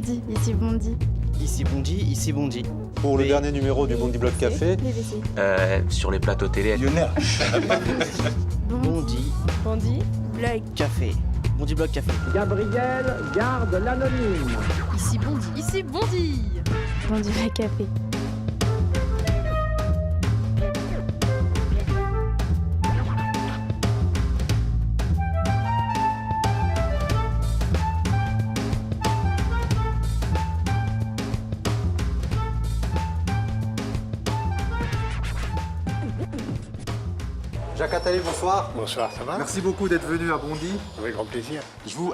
Bondy, ici Bondy. Ici Bondy, ici Bondy. Pour le dernier numéro du Bondy Block Café. BBC. Sur les plateaux télé. Lyonnais. Bondy Bondy, Block. Café. Bondy Block Café. Gabriel garde l'anonyme. Ici Bondy. Ici Bondy. Bondy Block Café. Jacques Attali, bonsoir. Bonsoir, ça va? Merci beaucoup d'être venu à Bondy. Avec grand plaisir.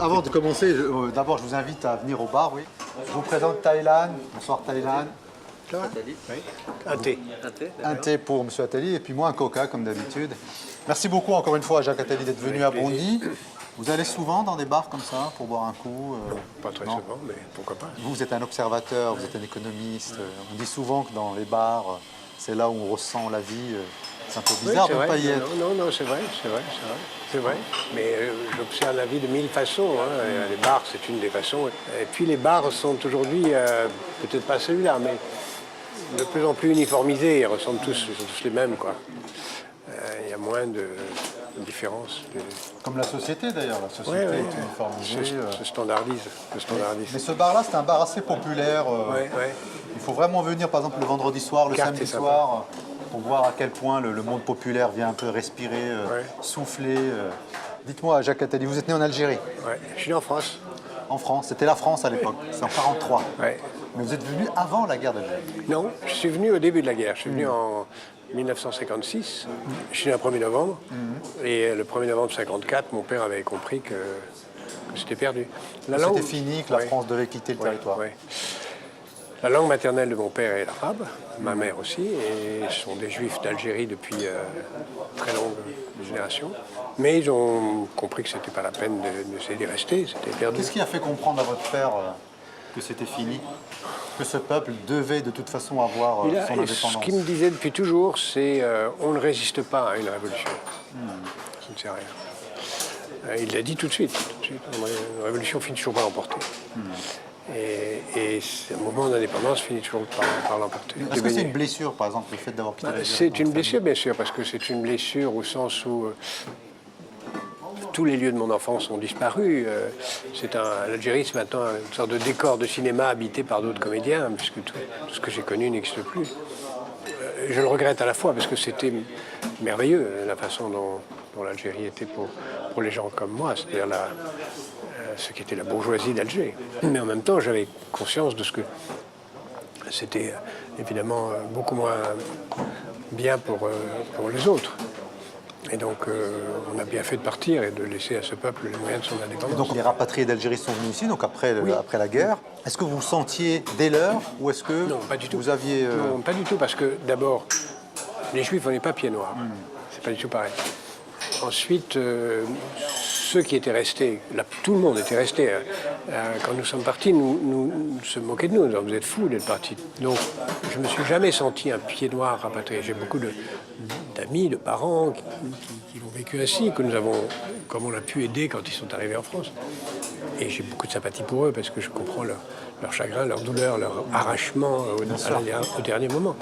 Avant de commencer, d'abord je vous invite à venir au bar, oui. Je vous présente Thaïlande. Bonsoir Thaïlande. Ça va? Oui. Un thé. Un thé pour Monsieur Attali et puis moi un coca comme d'habitude. Merci beaucoup encore une fois à Jacques Attali d'être venu à Bondy. Vous allez souvent dans des bars comme ça pour boire un coup Pas très non. souvent, mais pourquoi pas. Vous êtes un observateur, vous êtes un économiste. On dit souvent que dans les bars, c'est là où on ressent la vie. C'est un peu bizarre de ne pas y être. Non, c'est vrai. Mais j'observe la vie de mille façons. Hein. Les bars, c'est une des façons. Et puis les bars sont aujourd'hui, peut-être pas celui-là, mais de plus en plus uniformisés. Ils ressemblent tous, ils sont tous les mêmes, quoi. Il y a moins de différences. Comme la société d'ailleurs, la société est uniformisée. Se standardise. Mais ce bar-là, c'est un bar assez populaire. Ouais. Il faut vraiment venir, par exemple, le vendredi soir, le Carte, samedi c'est sympa. soir, pour voir à quel point le monde populaire vient un peu respirer, souffler. Dites-moi, Jacques Attali, vous êtes né en Algérie, Ouais. Je suis né en France. en France. C'était la France à l'époque, c'est en 1943. Ouais. Mais vous êtes venu avant la guerre d'Algérie. Non, je suis venu au début de la guerre. Je suis venu en 1956. Je suis né le 1er novembre. Et le 1er novembre 1954, mon père avait compris que c'était perdu. C'était fini, que la France devait quitter le territoire. Ouais. La langue maternelle de mon père est l'arabe, ma mère aussi, et ce sont des juifs d'Algérie depuis très longues générations. Mais ils ont compris que ce n'était pas la peine d'essayer d'y rester, c'était perdu. Qu'est-ce qui a fait comprendre à votre père que c'était fini, que ce peuple devait de toute façon avoir son indépendance? Ce qu'il me disait depuis toujours, c'est on ne résiste pas à une révolution. Ça ne sert à rien. Il l'a dit tout de suite. Une révolution finit toujours par l'emporter. Et ce mouvement d'indépendance finit toujours par l'emporter. Est-ce que c'est une blessure, par exemple, le fait d'avoir quitté l'Algérie? C'est une blessure, bien sûr, parce que c'est une blessure au sens où tous les lieux de mon enfance ont disparu. L'Algérie, c'est maintenant une sorte de décor de cinéma habité par d'autres comédiens, puisque tout ce que j'ai connu n'existe plus. Je le regrette à la fois, parce que c'était merveilleux, la façon dont l'Algérie était pour les gens comme moi, c'est-à-dire ce qui était la bourgeoisie d'Alger. Mais en même temps, j'avais conscience de ce que c'était évidemment beaucoup moins bien pour les autres. Et donc, on a bien fait de partir et de laisser à ce peuple les moyens de son indépendance. Donc les rapatriés d'Algérie sont venus ici, donc après la guerre. Est-ce que vous vous sentiez dès l'heure ou est-ce que Non, pas du tout. vous aviez... Non, pas du tout, parce que d'abord, les Juifs, on n'est pas pieds noirs. C'est pas du tout pareil. Ensuite, ceux qui étaient restés, tout le monde était resté. Quand nous sommes partis, nous se moquaient de nous. Donc, vous êtes fous d'être partis. Donc, je ne me suis jamais senti un pied noir rapatrié. J'ai beaucoup d'amis, de parents qui l'ont vécu ainsi, que nous avons, comme on a pu aider quand ils sont arrivés en France. Et j'ai beaucoup de sympathie pour eux parce que je comprends leur chagrin, leur douleur, leur arrachement au dernier moment.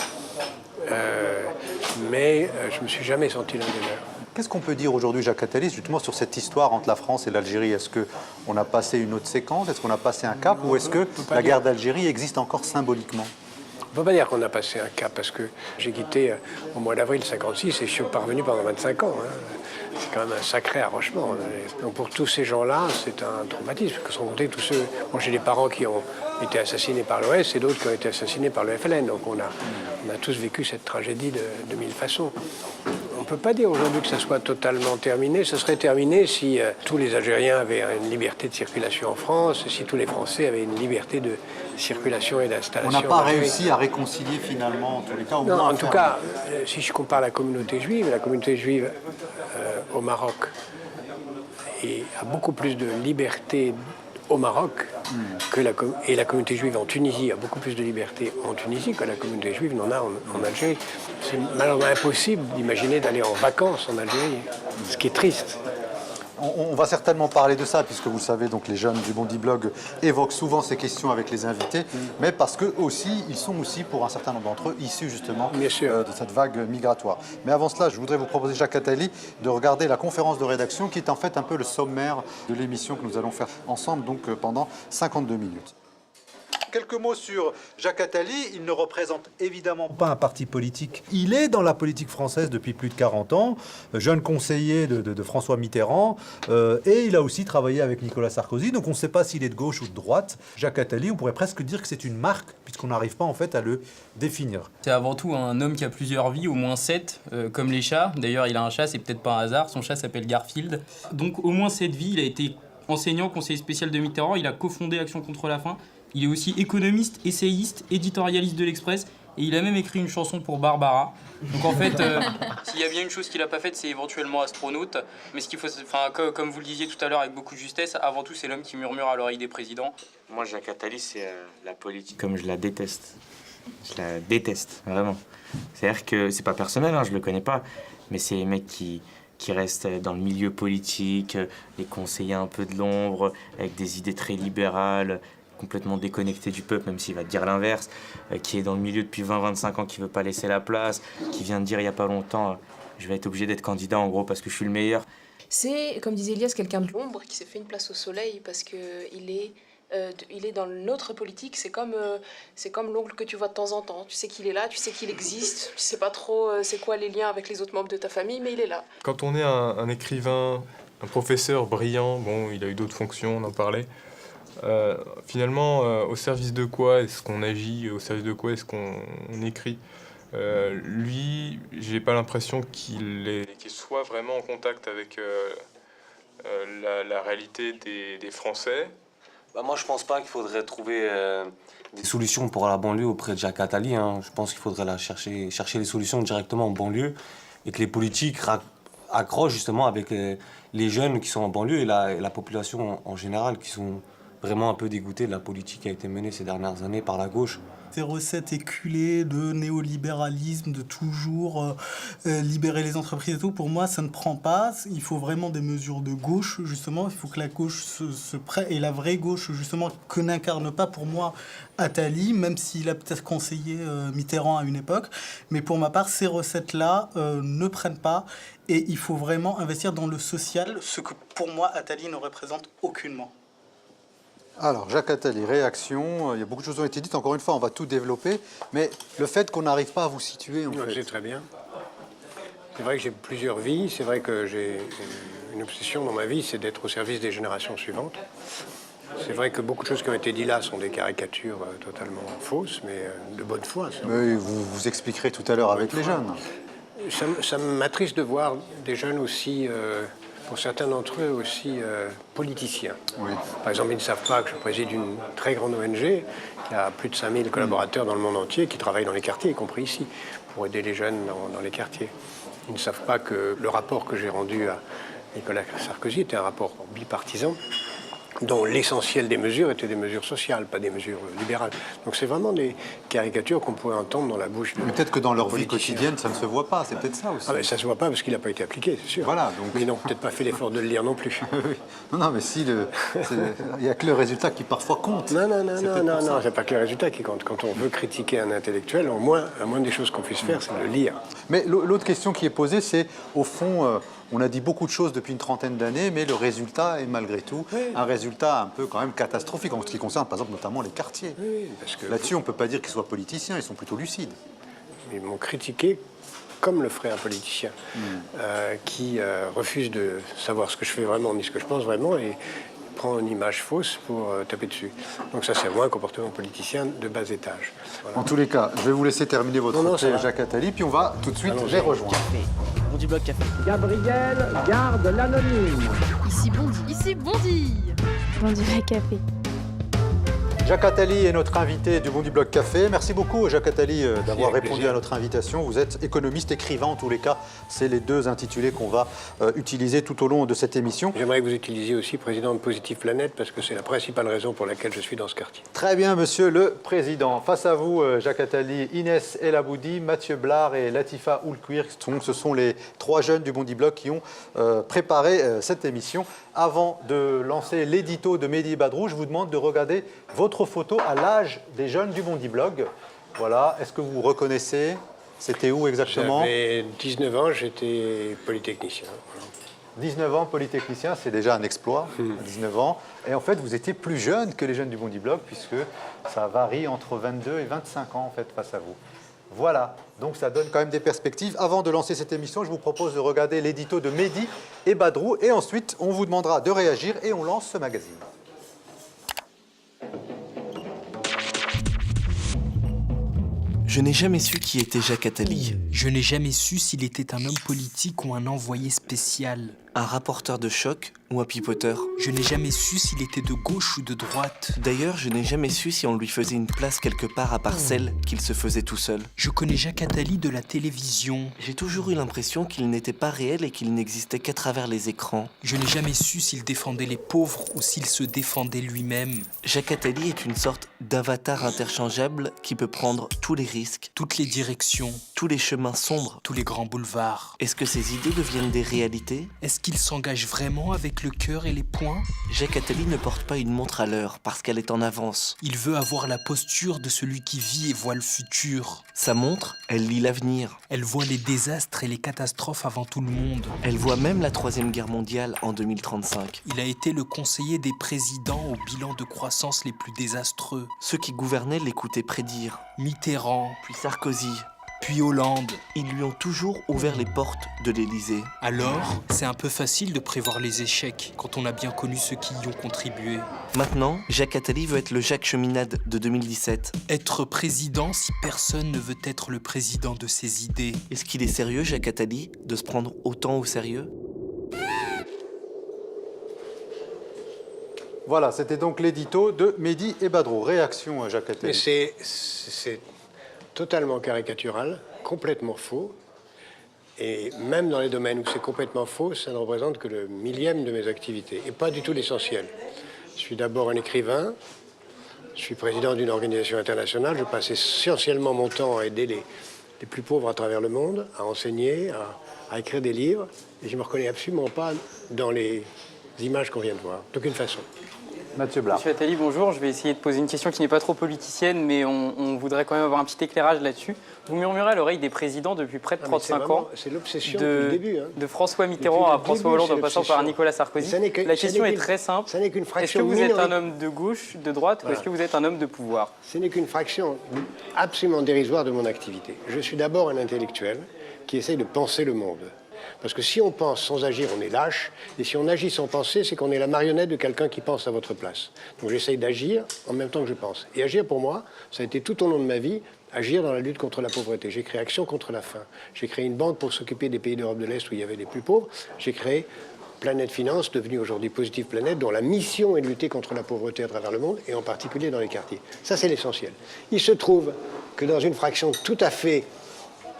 Mais je ne me suis jamais senti l'un des leurs. Qu'est-ce qu'on peut dire aujourd'hui, Jacques Attali, justement sur cette histoire entre la France et l'Algérie? Est-ce qu'on a passé une autre séquence? Est-ce qu'on a passé un cap? Ou est-ce que la guerre d'Algérie existe encore symboliquement? On ne peut pas dire qu'on a passé un cap, parce que j'ai quitté au mois d'avril 1956 et je suis parvenu pendant 25 ans. C'est quand même un sacré arrachement. Donc pour tous ces gens-là, c'est un traumatisme. Que sont comptés tous ceux... Moi, j'ai des parents qui ont été assassinés par l'OS et d'autres qui ont été assassinés par le FLN. Donc on a tous vécu cette tragédie de mille façons. On ne peut pas dire aujourd'hui que ça soit totalement terminé. Ce serait terminé si tous les Algériens avaient une liberté de circulation en France, si tous les Français avaient une liberté de circulation et d'installation. On n'a pas réussi à réconcilier finalement, en tous les cas, au Non, moins en tout cas, si je compare la communauté juive au Maroc a beaucoup plus de liberté au Maroc et la communauté juive en Tunisie a beaucoup plus de liberté en Tunisie que la communauté juive n'en a en Algérie. C'est malheureusement impossible d'imaginer d'aller en vacances en Algérie, ce qui est triste. On va certainement parler de ça, puisque vous le savez, donc les jeunes du Bondy Blog évoquent souvent ces questions avec les invités, mais parce qu'eux aussi, ils sont aussi, pour un certain nombre d'entre eux, issus justement Bien sûr. de cette vague migratoire. Mais avant cela, je voudrais vous proposer, Jacques Attali, de regarder la conférence de rédaction, qui est en fait un peu le sommaire de l'émission que nous allons faire ensemble, donc pendant 52 minutes. Quelques mots sur Jacques Attali. Il ne représente évidemment pas un parti politique. Il est dans la politique française depuis plus de 40 ans, jeune conseiller de François Mitterrand, et il a aussi travaillé avec Nicolas Sarkozy, donc on ne sait pas s'il est de gauche ou de droite. Jacques Attali, on pourrait presque dire que c'est une marque, puisqu'on n'arrive pas en fait à le définir. C'est avant tout un homme qui a plusieurs vies, au moins 7, comme les chats. D'ailleurs, il a un chat, c'est peut-être pas un hasard, son chat s'appelle Garfield. Donc au moins 7 vies, il a été enseignant, conseiller spécial de Mitterrand, il a cofondé Action contre la faim. Il est aussi économiste, essayiste, éditorialiste de l'Express et il a même écrit une chanson pour Barbara. Donc en fait, s'il y a bien une chose qu'il n'a pas faite, c'est éventuellement astronaute. Mais ce qu'il faut, comme vous le disiez tout à l'heure avec beaucoup de justesse, avant tout c'est l'homme qui murmure à l'oreille des présidents. Moi, Jacques Attali, c'est la politique comme je la déteste. Je la déteste, vraiment. C'est-à-dire que c'est pas personnel, hein, je le connais pas, mais c'est les mecs qui restent dans le milieu politique, les conseillers un peu de l'ombre, avec des idées très libérales, complètement déconnecté du peuple, même s'il va te dire l'inverse, qui est dans le milieu depuis 20-25 ans, qui veut pas laisser la place, qui vient de dire il y a pas longtemps, je vais être obligé d'être candidat en gros parce que je suis le meilleur. C'est, comme disait Elias, quelqu'un de l'ombre qui s'est fait une place au soleil parce qu'il est dans notre politique. C'est comme l'oncle que tu vois de temps en temps. Tu sais qu'il est là, tu sais qu'il existe, tu sais pas trop c'est quoi les liens avec les autres membres de ta famille, mais il est là. Quand on est un écrivain, un professeur brillant, bon, il a eu d'autres fonctions, on en parlait, finalement, au service de quoi est-ce qu'on agit, au service de quoi est-ce qu'on écrit? Lui, j'ai pas l'impression qu'il soit vraiment en contact avec la réalité des Français. Bah moi, je pense pas qu'il faudrait trouver des solutions pour la banlieue auprès de Jacques Attali. Hein. Je pense qu'il faudrait chercher les solutions directement en banlieue et que les politiques accrochent justement avec les jeunes qui sont en banlieue et la population en général qui sont vraiment un peu dégoûté de la politique qui a été menée ces dernières années par la gauche. Ces recettes éculées de néolibéralisme, de toujours libérer les entreprises et tout, pour moi, ça ne prend pas. Il faut vraiment des mesures de gauche, justement. Il faut que la gauche se prenne, et la vraie gauche, justement, que n'incarne pas, pour moi, Attali, même s'il a peut-être conseillé Mitterrand à une époque. Mais pour ma part, ces recettes-là ne prennent pas. Et il faut vraiment investir dans le social, ce que, pour moi, Attali ne représente aucunement. Alors, Jacques Attali, réaction. Il y a beaucoup de choses qui ont été dites. Encore une fois, on va tout développer. Mais le fait qu'on n'arrive pas à vous situer, en fait... C'est très bien. C'est vrai que j'ai plusieurs vies. C'est vrai que j'ai une obsession dans ma vie, c'est d'être au service des générations suivantes. C'est vrai que beaucoup de choses qui ont été dites là sont des caricatures totalement fausses, mais de bonne foi. Mais vous expliquerez tout à l'heure avec les jeunes. Ça m'attriste de voir des jeunes aussi... pour certains d'entre eux aussi politiciens. Oui. Par exemple, ils ne savent pas que je préside une très grande ONG qui a plus de 5000 collaborateurs dans le monde entier qui travaillent dans les quartiers, y compris ici, pour aider les jeunes dans les quartiers. Ils ne savent pas que le rapport que j'ai rendu à Nicolas Sarkozy était un rapport bipartisan dont l'essentiel des mesures étaient des mesures sociales, pas des mesures libérales. Donc c'est vraiment des caricatures qu'on pourrait entendre dans la bouche de... Peut-être que dans leur vie quotidienne, ça ne se voit pas, c'est peut-être ça aussi. Ah ben ça ne se voit pas parce qu'il n'a pas été appliqué, c'est sûr. Voilà, donc... Mais ils n'ont peut-être pas fait l'effort de le lire non plus. Non, mais si, il n'y a que le résultat qui parfois compte. Non, c'est pas que le résultat qui compte. Quand on veut critiquer un intellectuel, la moindre des choses qu'on puisse faire, c'est de le lire. Mais l'autre question qui est posée, c'est, au fond... on a dit beaucoup de choses depuis une trentaine d'années, mais le résultat est malgré tout un résultat un peu quand même catastrophique en ce qui concerne, par exemple, notamment les quartiers. Oui, parce que là-dessus, on ne peut pas dire qu'ils soient politiciens, ils sont plutôt lucides. Ils m'ont critiqué comme le ferait un politicien qui refuse de savoir ce que je fais vraiment ni ce que je pense vraiment et prend une image fausse pour taper dessus. Donc ça, c'est vraiment un comportement politicien de bas étage. Voilà. En tous les cas, je vais vous laisser terminer votre thé, Jacques Attali, puis on va tout de suite les rejoindre. Bondy Blog Café. Gabriel, garde l'anonyme. Ici Bondy. Ici Bondy. Bondy Blog Café. Jacques Attali est notre invité du Bondi Blog Café. Merci beaucoup Jacques Attali d'avoir répondu à notre invitation. Vous êtes économiste, écrivain en tous les cas. C'est les deux intitulés qu'on va utiliser tout au long de cette émission. J'aimerais que vous utilisiez aussi président de Positive Planète parce que c'est la principale raison pour laquelle je suis dans ce quartier. Très bien Monsieur le Président. Face à vous Jacques Attali, Inès El Aboudi, Mathieu Blard et Latifa Oulkouir. Ce sont les trois jeunes du Bondi Blog qui ont préparé cette émission. Avant de lancer l'édito de Mehdi Badrou, je vous demande de regarder votre photo à l'âge des jeunes du Bondi Blog. Voilà, est-ce que vous reconnaissez? C'était où exactement? J'avais 19 ans, j'étais polytechnicien. 19 ans, polytechnicien, c'est déjà un exploit, 19 ans. Et en fait, vous étiez plus jeune que les jeunes du Bondi Blog, puisque ça varie entre 22 et 25 ans, en fait, face à vous. Voilà, donc ça donne quand même des perspectives. Avant de lancer cette émission, je vous propose de regarder l'édito de Mehdi et Badrou. Et ensuite, on vous demandera de réagir et on lance ce magazine. Je n'ai jamais su qui était Jacques Attali. Je n'ai jamais su s'il était un homme politique ou un envoyé spécial. Un rapporteur de choc ou un pipoteur. Je n'ai jamais su s'il était de gauche ou de droite. D'ailleurs, je n'ai jamais su si on lui faisait une place quelque part à part celle qu'il se faisait tout seul. Je connais Jacques Attali de la télévision. J'ai toujours eu l'impression qu'il n'était pas réel et qu'il n'existait qu'à travers les écrans. Je n'ai jamais su s'il défendait les pauvres ou s'il se défendait lui-même. Jacques Attali est une sorte d'avatar interchangeable qui peut prendre tous les risques, toutes les directions, tous les chemins sombres, tous les grands boulevards. Est-ce que ses idées deviennent des réalités? Est-ce qu'il s'engage vraiment avec le cœur et les poings? Jacques Attali ne porte pas une montre à l'heure parce qu'elle est en avance. Il veut avoir la posture de celui qui vit et voit le futur. Sa montre, elle lit l'avenir. Elle voit les désastres et les catastrophes avant tout le monde. Elle voit même la Troisième Guerre mondiale en 2035. Il a été le conseiller des présidents au bilan de croissance les plus désastreux. Ceux qui gouvernaient l'écoutaient prédire. Mitterrand, puis Sarkozy, puis Hollande. Ils lui ont toujours ouvert les portes de l'Élysée. Alors, c'est un peu facile de prévoir les échecs quand on a bien connu ceux qui y ont contribué. Maintenant, Jacques Attali veut être le Jacques Cheminade de 2017. Être président si personne ne veut être le président de ses idées. Est-ce qu'il est sérieux, Jacques Attali, de se prendre autant au sérieux? Voilà, c'était donc l'édito de Mehdi et Badrou. Réaction, Jacques Attali. Mais c'est totalement caricatural, complètement faux. Et même dans les domaines où c'est complètement faux, ça ne représente que le millième de mes activités, et pas du tout l'essentiel. Je suis d'abord un écrivain, je suis président d'une organisation internationale, je passe essentiellement mon temps à aider les plus pauvres à travers le monde, à enseigner, à écrire des livres, et je ne me reconnais absolument pas dans les images qu'on vient de voir, d'aucune façon. Mathieu Blard. Monsieur Attali, bonjour. Je vais essayer de poser une question qui n'est pas trop politicienne, mais on voudrait quand même avoir un petit éclairage là-dessus. Vous murmurez à l'oreille des présidents depuis près de 35 ans. C'est l'obsession depuis le début. De François Mitterrand à François Hollande en passant par Nicolas Sarkozy. La question est très simple. Ça n'est qu'une fraction. Est-ce que vous êtes un homme de gauche, de droite, ou est-ce que vous êtes un homme de pouvoir? Ce n'est qu'une fraction absolument dérisoire de mon activité. Je suis d'abord un intellectuel qui essaye de penser le monde. Parce que si on pense sans agir, on est lâche. Et si on agit sans penser, c'est qu'on est la marionnette de quelqu'un qui pense à votre place. Donc j'essaye d'agir en même temps que je pense. Et agir, pour moi, ça a été tout au long de ma vie, agir dans la lutte contre la pauvreté. J'ai créé Action contre la faim. J'ai créé une banque pour s'occuper des pays d'Europe de l'Est où il y avait les plus pauvres. J'ai créé Planète Finance, devenue aujourd'hui Positive Planète, dont la mission est de lutter contre la pauvreté à travers le monde, et en particulier dans les quartiers. Ça, c'est l'essentiel. Il se trouve que dans une fraction tout à fait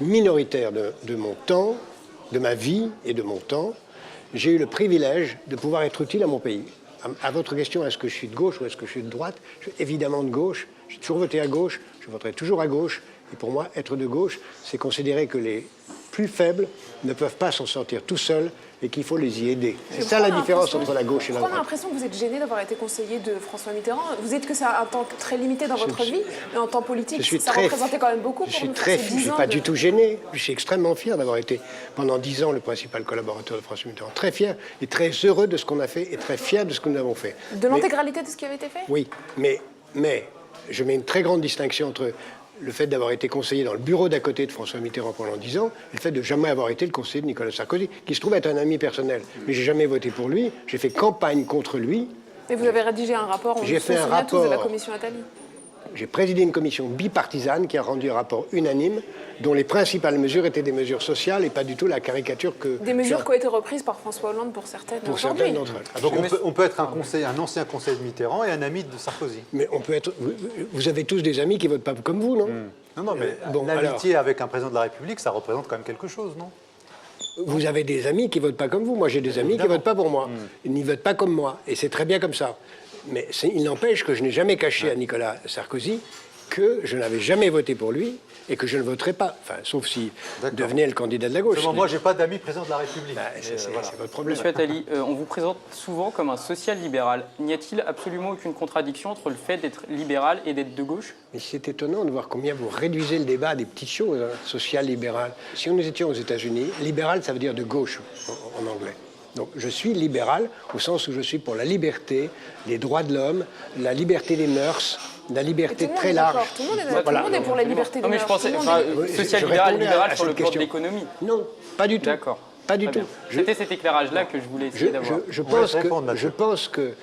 minoritaire de mon temps, de ma vie et de mon temps, j'ai eu le privilège de pouvoir être utile à mon pays. À votre question, est-ce que je suis de gauche ou est-ce que je suis de droite? Je suis évidemment de gauche. J'ai toujours voté à gauche, je voterai toujours à gauche. Et pour moi, être de gauche, c'est considérer que les plus faibles ne peuvent pas s'en sortir tout seuls et qu'il faut les y aider. C'est ça la différence entre la gauche et la droite. On a l'impression que vous êtes gêné d'avoir été conseiller de François Mitterrand. Vous dites que c'est un temps très limité dans votre vie, mais en temps politique, ça représentait quand même beaucoup pour nous. Je ne suis pas du tout gêné. Je suis extrêmement fier d'avoir été pendant 10 ans le principal collaborateur de François Mitterrand. Très fier et très heureux de ce qu'on a fait et très fier de ce que nous avons fait. De l'intégralité de ce qui avait été fait? Oui, mais je mets une très grande distinction entre le fait d'avoir été conseiller dans le bureau d'à côté de François Mitterrand pendant 10 ans, et le fait de jamais avoir été le conseiller de Nicolas Sarkozy, qui se trouve être un ami personnel. Mais j'ai jamais voté pour lui, j'ai fait campagne contre lui. Et vous avez rédigé un rapport, on se souvient tous de la commission Attali. J'ai présidé une commission bipartisane qui a rendu un rapport unanime dont les principales mesures étaient des mesures sociales et pas du tout la caricature que... Des mesures qui ont été reprises par François Hollande pour certaines d'entre elles. Ah, donc on peut être un ancien conseiller de Mitterrand et un ami de Sarkozy. Mais on peut être... Vous avez tous des amis qui votent pas comme vous, non? Non, mais l'amitié avec un président de la République, ça représente quand même quelque chose, non? Vous avez des amis qui votent pas comme vous. Moi, j'ai des amis qui votent pas pour moi. Ils n'y votent pas comme moi. Et c'est très bien comme ça. Mais il n'empêche que je n'ai jamais caché à Nicolas Sarkozy que je n'avais jamais voté pour lui et que je ne voterai pas. Enfin, sauf si devenait le candidat de la gauche. Moi, j'ai pas d'amis président de la République. C'est votre problème. Monsieur Attali, on vous présente souvent comme un social-libéral. N'y a-t-il absolument aucune contradiction entre le fait d'être libéral et d'être de gauche? Mais c'est étonnant de voir combien vous réduisez le débat à des petites choses, hein, social-libéral. Si nous étions aux États-Unis, libéral, ça veut dire de gauche en anglais. Donc je suis libéral au sens où je suis pour la liberté, les droits de l'homme, la liberté des mœurs, la liberté très large. Tout le monde est pour la liberté des mœurs. Non, mais je pensais social-libéral sur le plan de l'économie. Non, pas du tout. D'accord. Pas du tout. C'était cet éclairage-là que je voulais essayer d'avoir. Je pense que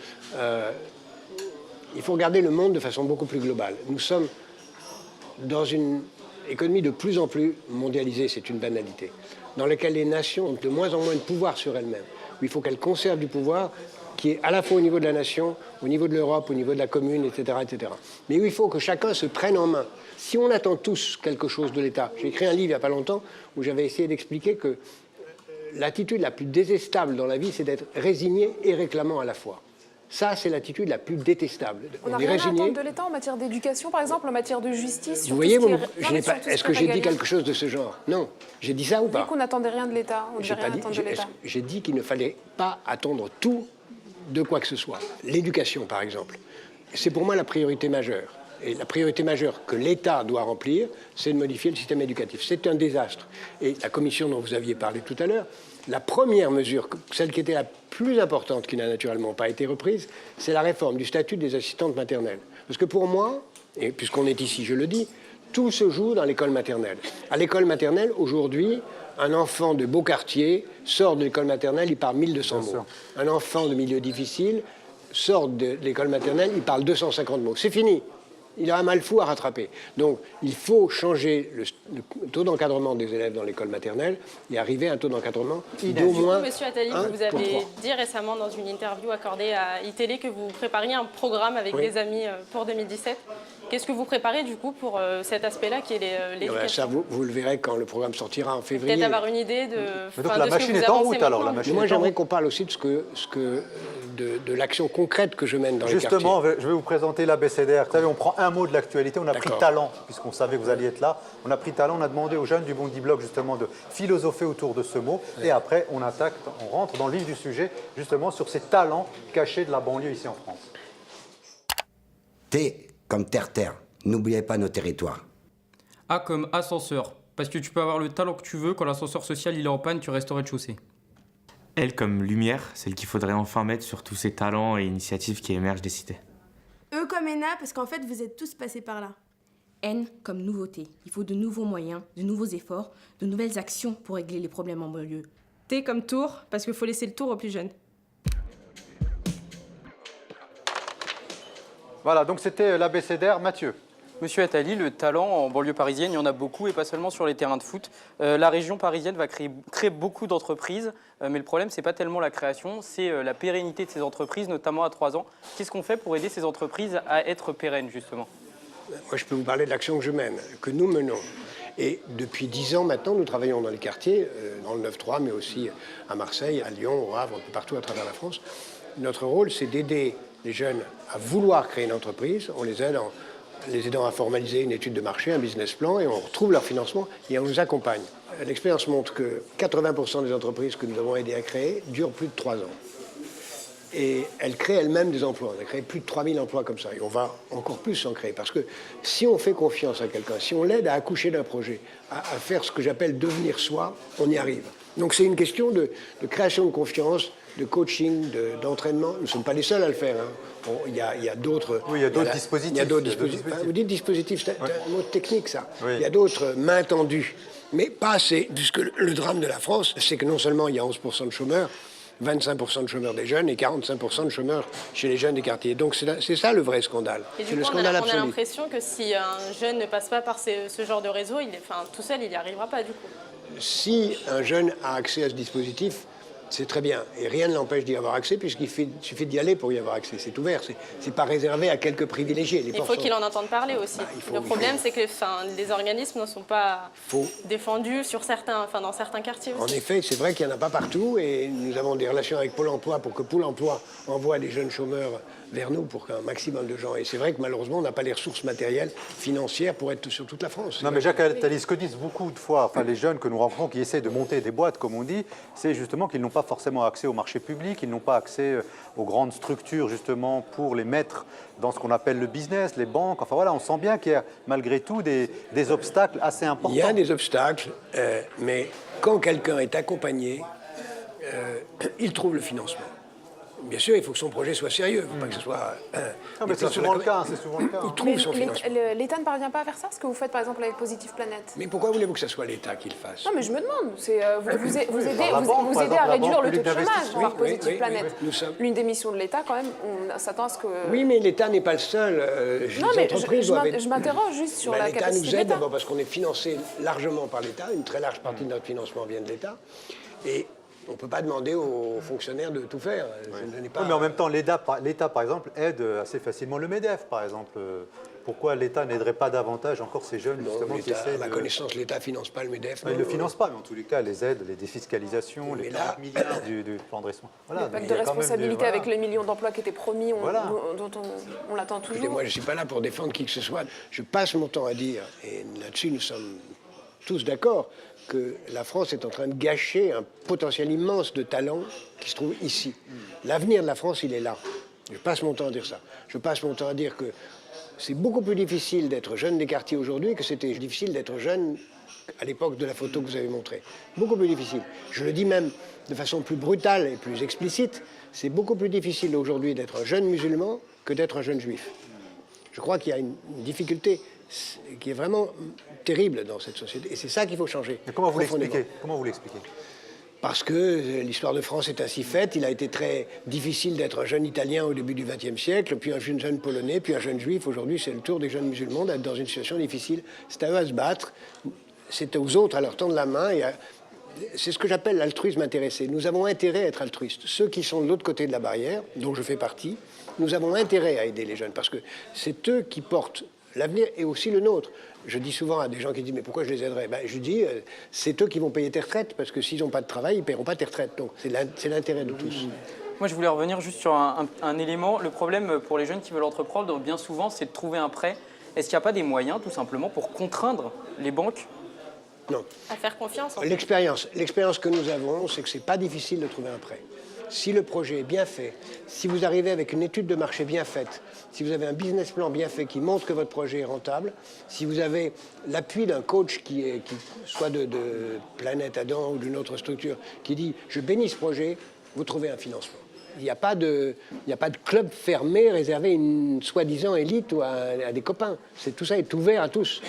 il faut regarder le monde de façon beaucoup plus globale. Nous sommes dans une économie de plus en plus mondialisée, c'est une banalité, dans laquelle les nations ont de moins en moins de pouvoir sur elles-mêmes, où il faut qu'elles conservent du pouvoir qui est à la fois au niveau de la nation, au niveau de l'Europe, au niveau de la commune, etc., etc. Mais où il faut que chacun se prenne en main. Si on attend tous quelque chose de l'État, j'ai écrit un livre il n'y a pas longtemps où j'avais essayé d'expliquer que l'attitude la plus détestable dans la vie, c'est d'être résigné et réclamant à la fois. Ça, c'est l'attitude la plus détestable. On n'a rien à attendre de l'État en matière d'éducation, par exemple, en matière de justice. Vous voyez, est-ce que j'ai dit quelque chose de ce genre? Non. J'ai dit ça ou pas? Vous dites qu'on n'attendait rien de l'État. On ne devait rien attendre de l'État. J'ai dit qu'il ne fallait pas attendre tout de quoi que ce soit. L'éducation, par exemple, c'est pour moi la priorité majeure. Et la priorité majeure que l'État doit remplir, c'est de modifier le système éducatif. C'est un désastre. Et la commission dont vous aviez parlé tout à l'heure, la première mesure, celle qui était la plus importante, qui n'a naturellement pas été reprise, c'est la réforme du statut des assistantes maternelles. Parce que pour moi, et puisqu'on est ici, je le dis, tout se joue dans l'école maternelle. À l'école maternelle, aujourd'hui, un enfant de beau quartier sort de l'école maternelle, il parle 1200 mots. Un enfant de milieu difficile sort de l'école maternelle, il parle 250 mots. C'est fini. Il a un mal fou à rattraper. Donc, il faut changer le taux d'encadrement des élèves dans l'école maternelle et arriver à un taux d'encadrement d'au moins. Monsieur Attali, vous avez dit récemment dans une interview accordée à iTélé que vous prépariez un programme avec des amis pour 2017. Qu'est-ce que vous préparez du coup pour cet aspect-là qui est l'éducation? Ça, vous le verrez quand le programme sortira en février. Peut-être avoir une idée de. Donc la machine est en route alors. Moi, j'aimerais qu'on parle aussi de l'action concrète que je mène dans les quartiers. Justement, je vais vous présenter l'ABCDR. Vous savez, on prend un mot de l'actualité, on a pris talent, puisqu'on savait que vous alliez être là. On a pris talent, on a demandé aux jeunes du Bondi Blog justement de philosopher autour de ce mot. Et après, on rentre dans le vif du sujet, justement sur ces talents cachés de la banlieue ici en France. T comme terre-terre. N'oubliez pas nos territoires. A comme ascenseur. Parce que tu peux avoir le talent que tu veux, quand l'ascenseur social il est en panne, tu restes au rez-de-chaussée. L comme lumière, celle qu'il faudrait enfin mettre sur tous ces talents et initiatives qui émergent des cités. E comme ENA, parce qu'en fait, vous êtes tous passés par là. N comme nouveauté. Il faut de nouveaux moyens, de nouveaux efforts, de nouvelles actions pour régler les problèmes en banlieue. T comme tour, parce qu'il faut laisser le tour aux plus jeunes. Voilà, donc c'était l'ABCDR. Mathieu. Monsieur Attali, le talent en banlieue parisienne, il y en a beaucoup et pas seulement sur les terrains de foot. La région parisienne va créer beaucoup d'entreprises, mais le problème, c'est pas tellement la création, c'est la pérennité de ces entreprises, notamment à 3 ans. Qu'est-ce qu'on fait pour aider ces entreprises à être pérennes, justement? Moi, je peux vous parler de l'action que je mène, que nous menons. Et depuis 10 ans maintenant, nous travaillons dans les quartiers, dans le 9-3, mais aussi à Marseille, à Lyon, au Havre, un peu partout à travers la France. Notre rôle, c'est d'aider les jeunes à vouloir créer une entreprise. On les aide en les aidant à formaliser une étude de marché, un business plan, et on retrouve leur financement et on nous accompagne. L'expérience montre que 80% des entreprises que nous avons aidé à créer durent plus de 3 ans. Et elles créent elles-mêmes des emplois. On a créé plus de 3000 emplois comme ça. Et on va encore plus en créer. Parce que si on fait confiance à quelqu'un, si on l'aide à accoucher d'un projet, à faire ce que j'appelle devenir soi, on y arrive. Donc c'est une question de création de confiance, de coaching, d'entraînement. Nous ne sommes pas les seuls à le faire. Hein. Il y a d'autres... Oui, il y a d'autres dispositifs. Il y a d'autres dispositifs. Vous dites dispositif, c'est un mot technique, ça. Oui. Il y a d'autres mains tendues. Mais pas assez, puisque le drame de la France, c'est que non seulement il y a 11% de chômeurs, 25% de chômeurs des jeunes et 45% de chômeurs chez les jeunes des quartiers. Donc c'est ça le vrai scandale. Et C'est du le coup, scandale on a absolu. l'impression que si un jeune ne passe pas par ce genre de réseau, tout seul, il n'y arrivera pas du coup. Si un jeune a accès à ce dispositif, c'est très bien. Et rien ne l'empêche d'y avoir accès, puisqu'il suffit d'y aller pour y avoir accès. C'est ouvert, c'est pas réservé à quelques privilégiés. Il faut qu'il en entende parler aussi. Le problème, c'est que les organismes ne sont pas défendus dans certains quartiers aussi. En effet, c'est vrai qu'il n'y en a pas partout, et nous avons des relations avec Pôle emploi pour que Pôle emploi envoie des jeunes chômeurs vers nous pour qu'un maximum de gens. Et c'est vrai que malheureusement, on n'a pas les ressources matérielles, financières pour être sur toute la France. Non, mais Jacques Attali, ce que disent beaucoup de fois, enfin les jeunes que nous rencontrons qui essaient de monter des boîtes, comme on dit, c'est justement qu'ils n'ont pas forcément accès au marché public, ils n'ont pas accès aux grandes structures justement pour les mettre dans ce qu'on appelle le business, les banques. Enfin voilà, on sent bien qu'il y a malgré tout des obstacles assez importants. Il y a des obstacles, mais quand quelqu'un est accompagné, il trouve le financement. Bien sûr, il faut que son projet soit sérieux, il ne faut pas que ce soit... non, mais c'est souvent le cas, c'est souvent le cas. Il trouve son financement. L'État ne parvient pas à faire ça, ce que vous faites par exemple avec Positive Planète. Mais pourquoi voulez-vous que ce soit l'État qui le fasse? Non, mais je me demande. Vous aidez à réduire le taux de chômage par Positive Planète. L'une des missions de l'État, quand même, on s'attend à ce que... Oui, mais l'État n'est pas le seul. Non, mais je m'interroge juste sur la capacité de l'État. L'État nous aide d'abord parce qu'on est financé largement par l'État. Une très large partie de notre financement vient de l'État. Et on ne peut pas demander aux fonctionnaires de tout faire. Oui, mais en même temps, l'État, par exemple, aide assez facilement le MEDEF, par exemple. Pourquoi l'État n'aiderait pas davantage encore ces jeunes, justement, qui essaient à ma connaissance, l'État ne finance pas le MEDEF. Il ne le finance pas, mais en tous les cas, les aides, les défiscalisations, les 40 milliards du plan de redressement. Voilà, le pacte de responsabilité avec les millions d'emplois qui étaient promis, dont on l'attend toujours. Écoutez, moi, je ne suis pas là pour défendre qui que ce soit. Je passe mon temps à dire, et là-dessus, nous sommes tous d'accord, que la France est en train de gâcher un potentiel immense de talent qui se trouve ici. L'avenir de la France, il est là. Je passe mon temps à dire ça. Je passe mon temps à dire que c'est beaucoup plus difficile d'être jeune des quartiers aujourd'hui que c'était difficile d'être jeune à l'époque de la photo que vous avez montrée. Beaucoup plus difficile. Je le dis même de façon plus brutale et plus explicite, c'est beaucoup plus difficile aujourd'hui d'être un jeune musulman que d'être un jeune juif. Je crois qu'il y a une difficulté qui est vraiment terrible dans cette société. Et c'est ça qu'il faut changer. Mais comment vous l'expliquez? Comment vous l'expliquez? Parce que l'histoire de France est ainsi faite. Il a été très difficile d'être un jeune Italien au début du XXe siècle, puis un jeune Polonais, puis un jeune Juif. Aujourd'hui, c'est le tour des jeunes musulmans d'être dans une situation difficile. C'est à eux à se battre. C'est aux autres à leur tendre la main. C'est ce que j'appelle l'altruisme intéressé. Nous avons intérêt à être altruistes. Ceux qui sont de l'autre côté de la barrière, dont je fais partie, nous avons intérêt à aider les jeunes, parce que c'est eux qui portent l'avenir et aussi le nôtre. Je dis souvent à des gens qui disent « mais pourquoi je les aiderais ?» Je dis « c'est eux qui vont payer tes retraites, parce que s'ils n'ont pas de travail, ils ne paieront pas tes retraites. » Donc c'est l'intérêt de tous. Moi, je voulais revenir juste sur un élément. Le problème pour les jeunes qui veulent entreprendre, bien souvent, c'est de trouver un prêt. Est-ce qu'il n'y a pas des moyens, tout simplement, pour contraindre les banques Non. À faire confiance en fait. L'expérience que nous avons, c'est que ce n'est pas difficile de trouver un prêt. Si le projet est bien fait, si vous arrivez avec une étude de marché bien faite, si vous avez un business plan bien fait qui montre que votre projet est rentable, si vous avez l'appui d'un coach qui soit de Planète Adam ou d'une autre structure, qui dit « je bénis ce projet », vous trouvez un financement. Il n'y a pas de club fermé réservé à une soi-disant élite ou à des copains. Tout ça est ouvert à tous.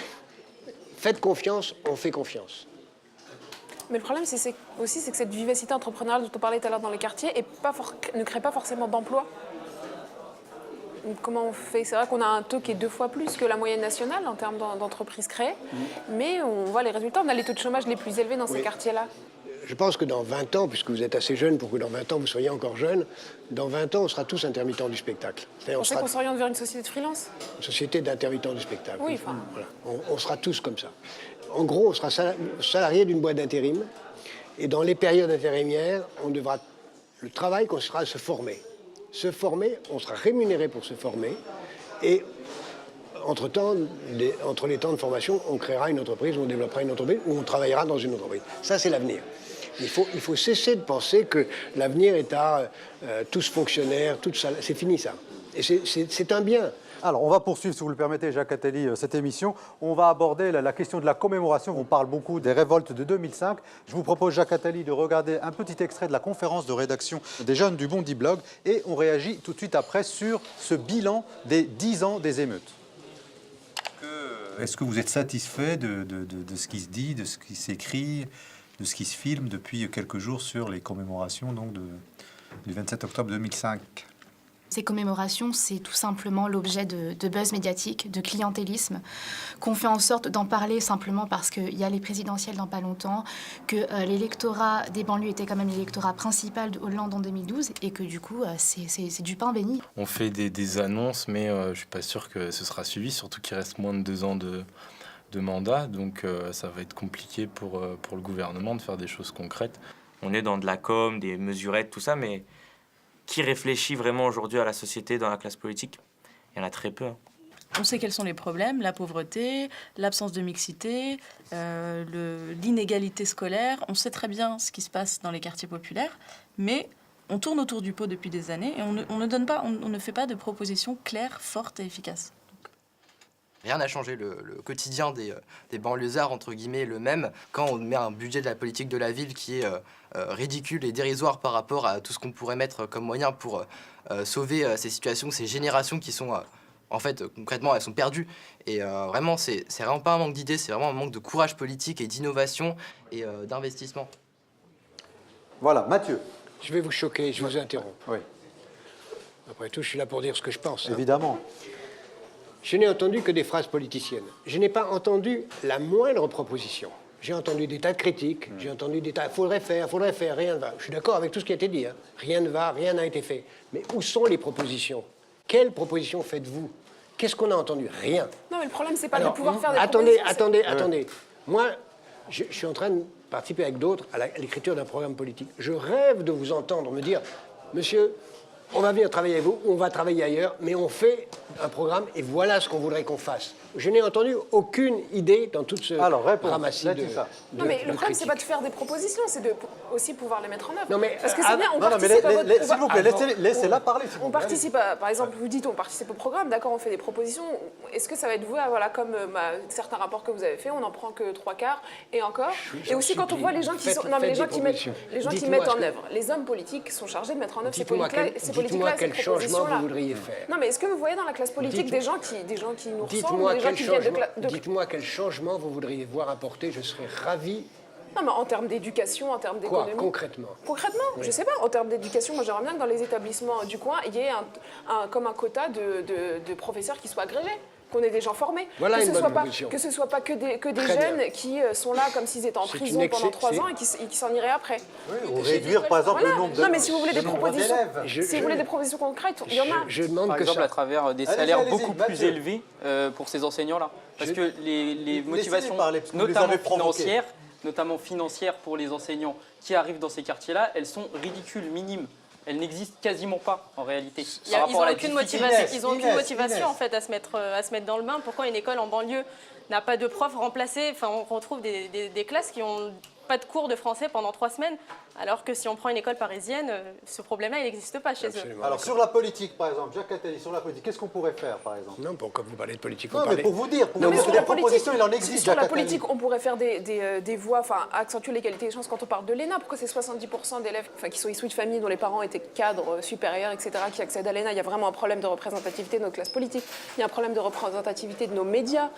Faites confiance, on fait confiance. Mais le problème, c'est que cette vivacité entrepreneuriale dont on parlait tout à l'heure dans les quartiers ne crée pas forcément d'emplois. Comment on fait? C'est vrai qu'on a un taux qui est 2 fois plus que la moyenne nationale en termes d'entreprises créées, mais on voit les résultats. On a les taux de chômage les plus élevés dans ces quartiers-là. Je pense que dans 20 ans, puisque vous êtes assez jeune pour que dans 20 ans vous soyez encore jeune, dans 20 ans, on sera tous intermittents du spectacle. On sait qu'on s'oriente vers une société de freelance? Une société d'intermittents du spectacle. Oui, enfin... Voilà. On sera tous comme ça. En gros, on sera salarié d'une boîte d'intérim, et dans les périodes intérimaires, le travail consistera à se former. Se former, on sera rémunéré pour se former, et entre-temps, entre les temps de formation, on créera une entreprise, on développera une entreprise, ou on travaillera dans une entreprise. Ça, c'est l'avenir. Il faut cesser de penser que l'avenir est à tous fonctionnaires, c'est fini ça. Et c'est un bien. Alors, on va poursuivre, si vous le permettez, Jacques Attali, cette émission. On va aborder la question de la commémoration. On parle beaucoup des révoltes de 2005. Je vous propose, Jacques Attali, de regarder un petit extrait de la conférence de rédaction des jeunes du Bondi Blog. Et on réagit tout de suite après sur ce bilan des 10 ans des émeutes. Est-ce que vous êtes satisfait de ce qui se dit, de ce qui s'écrit? ce qui se filme depuis quelques jours sur les commémorations donc, du 27 octobre 2005. Ces commémorations, c'est tout simplement l'objet de buzz médiatique, de clientélisme, qu'on fait en sorte d'en parler simplement parce qu'il y a les présidentielles dans pas longtemps, que l'électorat des banlieues était quand même l'électorat principal de Hollande en 2012 et que du coup, c'est du pain béni. On fait des annonces, mais je ne suis pas sûr que ce sera suivi, surtout qu'il reste moins de 2 ans de mandat, donc ça va être compliqué pour le gouvernement de faire des choses concrètes. On est dans de la com, des mesurettes, tout ça, mais qui réfléchit vraiment aujourd'hui à la société dans la classe politique? Il y en a très peu. Hein. On sait quels sont les problèmes, la pauvreté, l'absence de mixité, l'inégalité scolaire. On sait très bien ce qui se passe dans les quartiers populaires, mais on tourne autour du pot depuis des années et on ne fait pas de propositions claires, fortes et efficaces. Rien n'a changé, le quotidien des banlieusards, entre guillemets, est le même. Quand on met un budget de la politique de la ville qui est ridicule et dérisoire par rapport à tout ce qu'on pourrait mettre comme moyen pour sauver ces situations, ces générations qui sont, en fait, concrètement, elles sont perdues. Et vraiment, c'est vraiment pas un manque d'idées, c'est vraiment un manque de courage politique et d'innovation et d'investissement. Voilà, Mathieu. Je vais vous choquer, je vous interromps. Oui. Après tout, je suis là pour dire ce que je pense. Évidemment. Je n'ai entendu que des phrases politiciennes. Je n'ai pas entendu la moindre proposition. J'ai entendu des tas de critiques, j'ai entendu des tas... Il faudrait faire, rien ne va. Je suis d'accord avec tout ce qui a été dit. Hein. Rien ne va, rien n'a été fait. Mais où sont les propositions? Quelles propositions faites-vous? Qu'est-ce qu'on a entendu? Rien. Non, mais le problème, c'est pas de pouvoir faire des Attendez. Moi, je suis en train de participer avec d'autres à l'écriture d'un programme politique. Je rêve de vous entendre me dire, monsieur, on va venir travailler avec vous, on va travailler ailleurs, mais on fait un programme et voilà ce qu'on voudrait qu'on fasse. Je n'ai entendu aucune idée dans toute ce ramassis de Non, mais le problème, c'est pas de faire des propositions, c'est de aussi pouvoir les mettre en œuvre. Non, mais parce que c'est bien, on participe à votre... S'il vous plaît, laissez-la parler. On participe à, par exemple, vous dites on participe au programme, d'accord, on fait des propositions. Est-ce que ça va être voué à, voilà, comme certains rapports que vous avez fait, on n'en prend que 3/4 et encore. Et aussi quand on voit les gens qui sont, non mais les gens qui mettent en œuvre, les hommes politiques sont chargés de mettre en œuvre ces politiques-là, dites-moi quel changement vous voudriez faire. Non mais est-ce que vous voyez dans la classe politique des gens qui nous ressemblent, des gens qui viennent de... Dites-moi quel changement vous voudriez voir apporter, je serais ravi. Non, mais en termes d'éducation, en termes d'économie. Quoi, concrètement? Concrètement, oui. Je sais pas, en termes d'éducation, moi j'aimerais bien que dans les établissements du coin, il y ait comme un quota de professeurs qui soient agrégés, qu'on ait des gens formés. Voilà que ce soit pas que des jeunes qui sont là comme s'ils étaient en prison pendant 3 ans et qui s'en iraient après. Oui, ou réduire par exemple le nombre de... Non, mais si vous voulez des propositions, si vous voulez des propositions concrètes, il y en a. Je demande par que exemple, ça. à travers des salaires beaucoup plus élevés pour ces enseignants-là. Parce que les motivations, notamment financières pour les enseignants qui arrivent dans ces quartiers-là, elles sont ridicules, minimes. Elles n'existent quasiment pas en réalité. Ils n'ont aucune motivation en fait à se mettre dans le bain. Pourquoi une école en banlieue n'a pas de profs remplacés? Enfin, on retrouve des classes qui n'ont pas de cours de français pendant 3 semaines, alors que si on prend une école parisienne, ce problème-là, il n'existe pas chez eux. Alors sur la politique, par exemple, Jacques Attali, sur la politique, qu'est-ce qu'on pourrait faire, par exemple? Non, pourquoi vous parlez de politique? Non, mais pour vous dire, que des propositions, il en existe, sur la politique, on pourrait faire des voies, enfin, accentuer l'égalité des chances quand on parle de l'ENA. Pourquoi c'est 70% d'élèves qui sont issus de familles dont les parents étaient cadres supérieurs, etc., qui accèdent à l'ENA? Il y a vraiment un problème de représentativité de notre classe politique. Il y a un problème de représentativité de nos médias.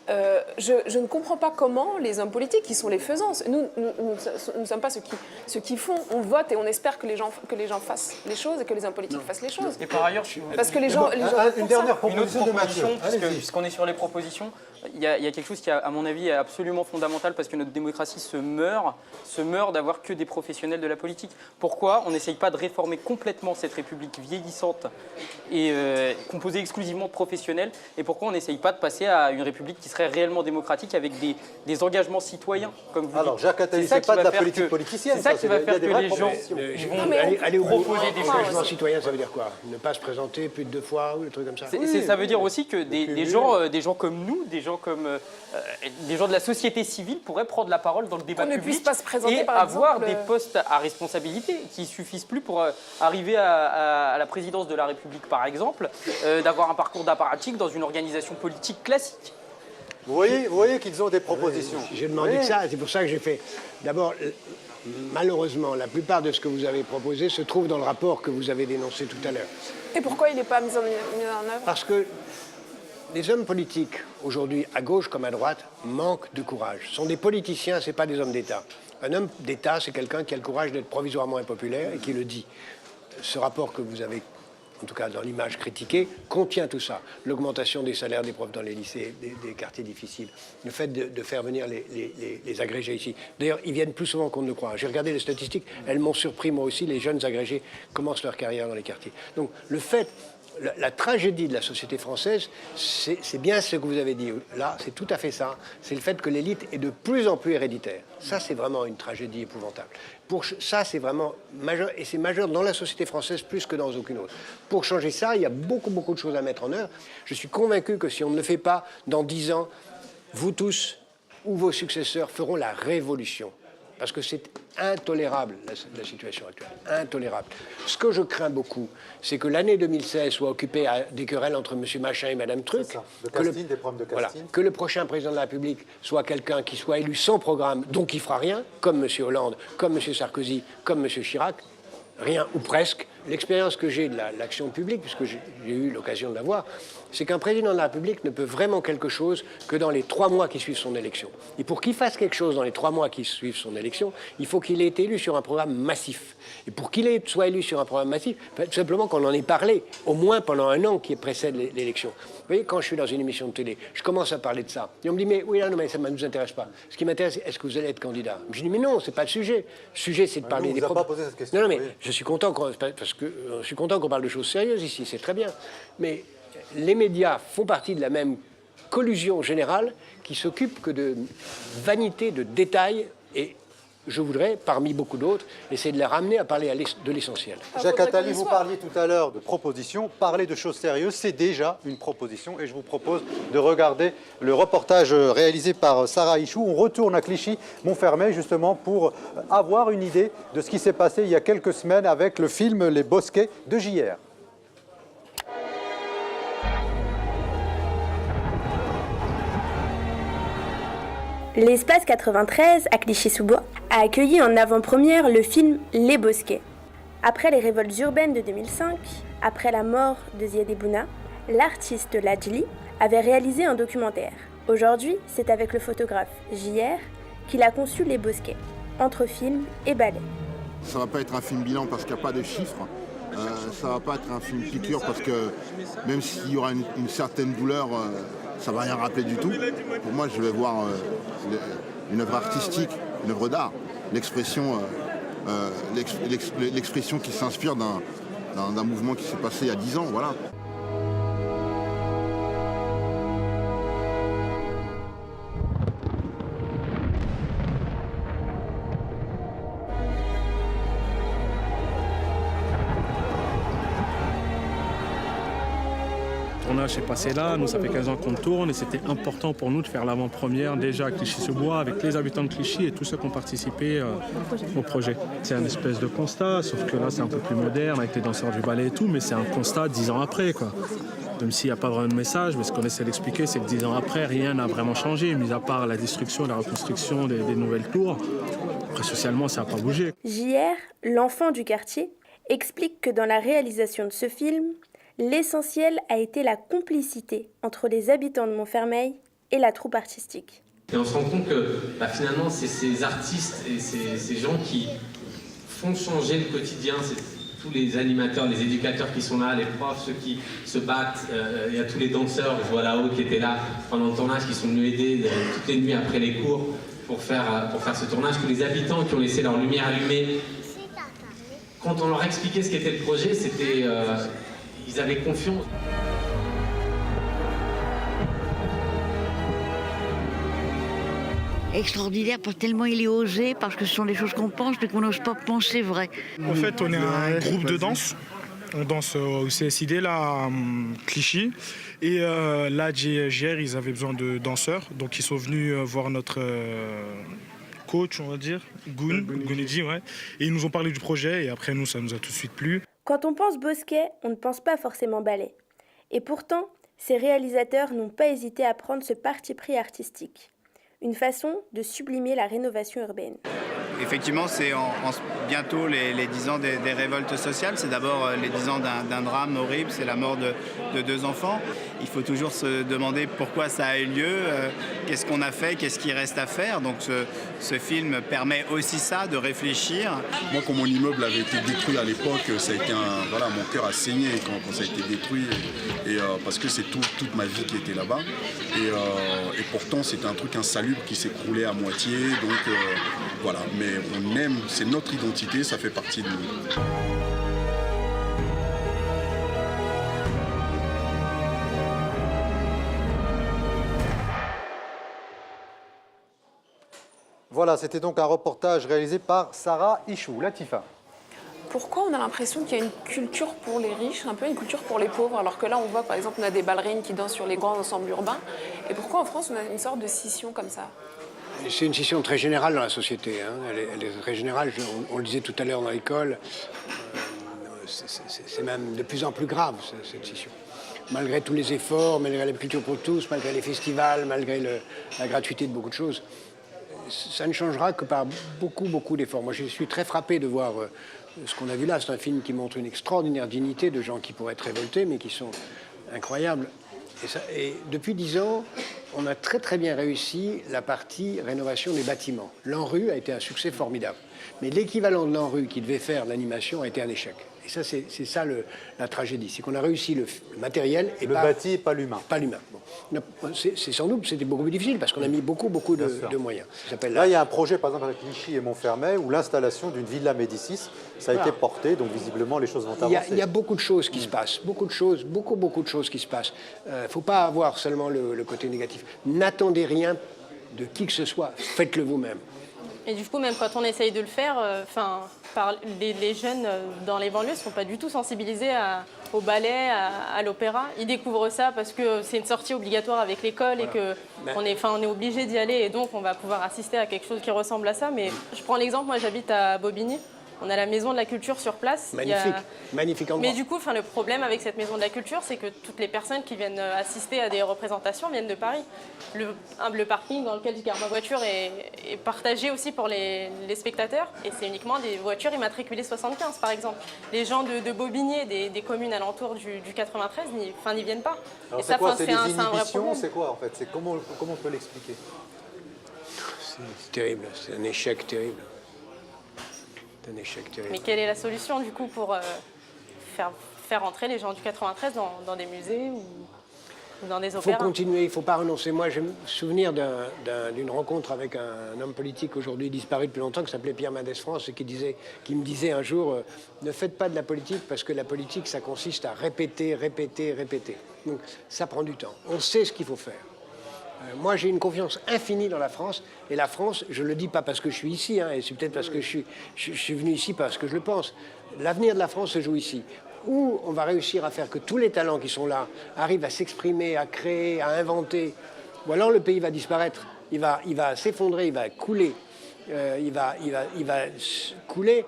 Je ne comprends pas comment les hommes politiques, qui sont les faisants, nous ne sommes pas ceux qui font, on vote et on espère que les gens fassent les choses et que les hommes politiques fassent les choses. Et par ailleurs, parce que les gens une dernière proposition de Mathieu. Puisqu'on est sur les propositions, il y a quelque chose qui, à mon avis, est absolument fondamental parce que notre démocratie se meurt d'avoir que des professionnels de la politique. Pourquoi on n'essaye pas de réformer complètement cette République vieillissante et composée exclusivement de professionnels? Et pourquoi on n'essaye pas de passer à une République qui serait réellement démocratique avec des engagements citoyens, comme vous dites? Alors, Jacques Attali, c'est pas de la politique politicienne. C'est ça qui va faire que les gens allez proposer des engagements citoyens, ça veut dire quoi? Ne pas se présenter plus de 2 fois ou des trucs comme ça? Ça veut dire aussi que des gens comme nous, des gens de la société civile pourraient prendre la parole dans le débat public et avoir des postes à responsabilité qui ne suffisent plus pour arriver à la présidence de la République, par exemple, d'avoir un parcours d'apparatchik dans une organisation politique classique. Vous voyez qu'ils ont des propositions. J'ai demandé ça, c'est pour ça que j'ai fait. D'abord, malheureusement, la plupart de ce que vous avez proposé se trouve dans le rapport que vous avez dénoncé tout à l'heure. Et pourquoi il n'est pas mis en œuvre? Parce que Les hommes politiques, aujourd'hui, à gauche comme à droite, manquent de courage. Ce sont des politiciens, ce n'est pas des hommes d'État. Un homme d'État, c'est quelqu'un qui a le courage d'être provisoirement impopulaire et qui le dit. Ce rapport que vous avez, en tout cas dans l'image critiquée, contient tout ça. L'augmentation des salaires des profs dans les lycées, des quartiers difficiles, le fait de faire venir les agrégés ici. D'ailleurs, ils viennent plus souvent qu'on ne le croit. J'ai regardé les statistiques, elles m'ont surpris moi aussi, les jeunes agrégés commencent leur carrière dans les quartiers. Donc le fait... La tragédie de la société française, c'est bien ce que vous avez dit. Là, c'est tout à fait ça. C'est le fait que l'élite est de plus en plus héréditaire. Ça, c'est vraiment une tragédie épouvantable. Ça, c'est vraiment majeur. Et c'est majeur dans la société française plus que dans aucune autre. Pour changer ça, il y a beaucoup de choses à mettre en œuvre. Je suis convaincu que si on ne le fait pas, dans 10 ans, vous tous ou vos successeurs feront la révolution. Parce que c'est intolérable, la situation actuelle. Intolérable. Ce que je crains beaucoup, c'est que l'année 2016 soit occupée à des querelles entre M. Machin et Mme Truc. Voilà, que le prochain président de la République soit quelqu'un qui soit élu sans programme, donc qui ne fera rien, comme M. Hollande, comme M. Sarkozy, comme M. Chirac. Rien, ou presque. L'expérience que j'ai de l'action publique, puisque j'ai eu l'occasion de la voir, c'est qu'un président de la République ne peut vraiment quelque chose que dans les 3 mois qui suivent son élection. Et pour qu'il fasse quelque chose dans les 3 mois qui suivent son élection, il faut qu'il ait été élu sur un programme massif. Et pour qu'il soit élu sur un programme massif, tout simplement qu'on en ait parlé, au moins pendant 1 an qui précède l'élection. Vous voyez, quand je suis dans une émission de télé, je commence à parler de ça. Et on me dit, mais oui, non, mais ça ne nous intéresse pas. Ce qui m'intéresse, c'est est-ce que vous allez être candidat? Je dis, mais non, ce n'est pas le sujet. Le sujet, c'est de parler des problèmes. Non, mais je suis content qu'on parle de choses sérieuses ici, c'est très bien. Mais les médias font partie de la même collusion générale qui s'occupe que de vanité, de détails, et je voudrais, parmi beaucoup d'autres, essayer de les ramener à parler de l'essentiel. Jacques Attali, vous parliez tout à l'heure de propositions. Parler de choses sérieuses, c'est déjà une proposition, et je vous propose de regarder le reportage réalisé par Sarah Ichou. On retourne à Clichy-Montfermeil, justement, pour avoir une idée de ce qui s'est passé il y a quelques semaines avec le film Les Bosquets de JR. L'Espace 93 à Clichy-sous-Bois a accueilli en avant-première le film Les Bosquets. Après les révoltes urbaines de 2005, après la mort de Ziad Ebouna, l'artiste Ladjli avait réalisé un documentaire. Aujourd'hui, c'est avec le photographe JR qu'il a conçu Les Bosquets, entre film et ballet. Ça va pas être un film bilan parce qu'il n'y a pas de chiffres. Ça va pas être un film piqûre parce que même s'il y aura une certaine douleur, ça va rien rappeler du tout. Pour moi, je vais voir une œuvre artistique, une œuvre d'art, l'expression qui s'inspire d'un mouvement qui s'est passé il y a 10 ans, voilà. Le tournage s'est passé là, nous ça fait 15 ans qu'on tourne et c'était important pour nous de faire l'avant-première déjà à Clichy-sous-Bois avec les habitants de Clichy et tous ceux qui ont participé au projet. C'est un espèce de constat, sauf que là c'est un peu plus moderne avec les danseurs du ballet et tout, mais c'est un constat 10 ans après, quoi. Même s'il n'y a pas vraiment de message, mais ce qu'on essaie d'expliquer, c'est que 10 ans après, rien n'a vraiment changé, mis à part la destruction, la reconstruction des nouvelles tours. Après, socialement, ça n'a pas bougé. JR, l'enfant du quartier, explique que dans la réalisation de ce film, l'essentiel a été la complicité entre les habitants de Montfermeil et la troupe artistique. Et on se rend compte que finalement, c'est ces artistes et ces gens qui font changer le quotidien. C'est tous les animateurs, les éducateurs qui sont là, les profs, ceux qui se battent. Il y a tous les danseurs, je vois là-haut, qui étaient là pendant le tournage, qui sont venus aider toutes les nuits après les cours pour faire ce tournage. Tous les habitants qui ont laissé leur lumière allumée. Quand on leur expliquait ce qu'était le projet, c'était... ils avaient confiance. Extraordinaire, parce que tellement il est osé, parce que ce sont des choses qu'on pense, mais qu'on n'ose pas penser vrai. En fait, on est un groupe de danse. On danse au CSID, là, à Clichy. Et là, JR, ils avaient besoin de danseurs. Donc, ils sont venus voir notre coach, on va dire, Gounedji, ouais. Et ils nous ont parlé du projet. Et après, nous, ça nous a tout de suite plu. Quand on pense Bosquet, on ne pense pas forcément ballet. Et pourtant, ces réalisateurs n'ont pas hésité à prendre ce parti pris artistique. Une façon de sublimer la rénovation urbaine. Effectivement, c'est bientôt les 10 ans des révoltes sociales. C'est d'abord les 10 ans d'un drame horrible, c'est la mort de 2 enfants. Il faut toujours se demander pourquoi ça a eu lieu, qu'est-ce qu'on a fait, qu'est-ce qui reste à faire. Donc ce film permet aussi ça, de réfléchir. Moi, quand mon immeuble avait été détruit à l'époque, ça a été voilà, mon cœur a saigné quand ça a été détruit, parce que c'est toute ma vie qui était là-bas. Et pourtant, c'était un truc insalubre qui s'écroulait à moitié. Donc voilà, mais on aime, c'est notre identité, ça fait partie de nous. Voilà, c'était donc un reportage réalisé par Sarah Ichou. Latifa. Pourquoi on a l'impression qu'il y a une culture pour les riches, un peu une culture pour les pauvres, alors que là on voit par exemple on a des ballerines qui dansent sur les grands ensembles urbains, et pourquoi en France on a une sorte de scission comme ça? C'est une scission très générale dans la société, hein. Elle est très générale, on le disait tout à l'heure dans l'école, c'est même de plus en plus grave cette scission. Malgré tous les efforts, malgré la culture pour tous, malgré les festivals, malgré la gratuité de beaucoup de choses, ça ne changera que par beaucoup d'efforts. Moi je suis très frappé de voir ce qu'on a vu là. C'est un film qui montre une extraordinaire dignité de gens qui pourraient être révoltés, mais qui sont incroyables. Et depuis 10 ans, on a très bien réussi la partie rénovation des bâtiments. L'ANRU a été un succès formidable. Mais l'équivalent de l'ANRU qui devait faire l'animation a été un échec. Et ça, c'est ça la tragédie. C'est qu'on a réussi le matériel et le bâti et pas l'humain. Pas l'humain. Bon. C'est sans doute, c'était beaucoup plus difficile parce qu'on a mis beaucoup de moyens. Là, il y a un projet, par exemple, avec Clichy et Montfermeil, où l'installation d'une Villa Médicis, ça a été porté, donc visiblement, les choses vont avancer. Il y a beaucoup de choses qui se passent, beaucoup de choses qui se passent. Il ne faut pas avoir seulement le côté négatif. N'attendez rien de qui que ce soit, faites-le vous-même. Et du coup, même quand on essaye de le faire, les jeunes dans les banlieues ne sont pas du tout sensibilisés au ballet, à l'opéra. Ils découvrent ça parce que c'est une sortie obligatoire avec l'école et qu'on est obligé d'y aller. Et donc, on va pouvoir assister à quelque chose qui ressemble à ça. Mais je prends l'exemple, moi j'habite à Bobigny. On a la maison de la culture sur place. Magnifique, magnifique endroit. Mais du coup, le problème avec cette maison de la culture, c'est que toutes les personnes qui viennent assister à des représentations viennent de Paris. Le parking dans lequel je garde ma voiture est partagé aussi pour les spectateurs. Et c'est uniquement des voitures immatriculées 75, par exemple. Les gens de Bobigny, des communes alentours du 93, n'y viennent pas. Alors et c'est quoi? C'est des un vrai inhibitions? problème. C'est quoi, en fait? Comment on peut l'expliquer? C'est terrible, c'est un échec terrible. Un échec terrible. Mais quelle est la solution du coup pour faire entrer les gens du 93 dans des musées ou dans des opéras? Il faut continuer, il ne faut pas renoncer. Moi, j'ai me souvenir d'une rencontre avec un homme politique aujourd'hui disparu depuis longtemps qui s'appelait Pierre Mendès France et qui me disait un jour ne faites pas de la politique parce que la politique, ça consiste à répéter. Donc ça prend du temps. On sait ce qu'il faut faire. Moi, j'ai une confiance infinie dans la France. Et la France, je ne le dis pas parce que je suis ici, hein, et c'est peut-être parce que je suis venu ici parce que je le pense. L'avenir de la France se joue ici. Où on va réussir à faire que tous les talents qui sont là arrivent à s'exprimer, à créer, à inventer. Ou alors le pays va disparaître. Il va s'effondrer, il va couler. Il va couler.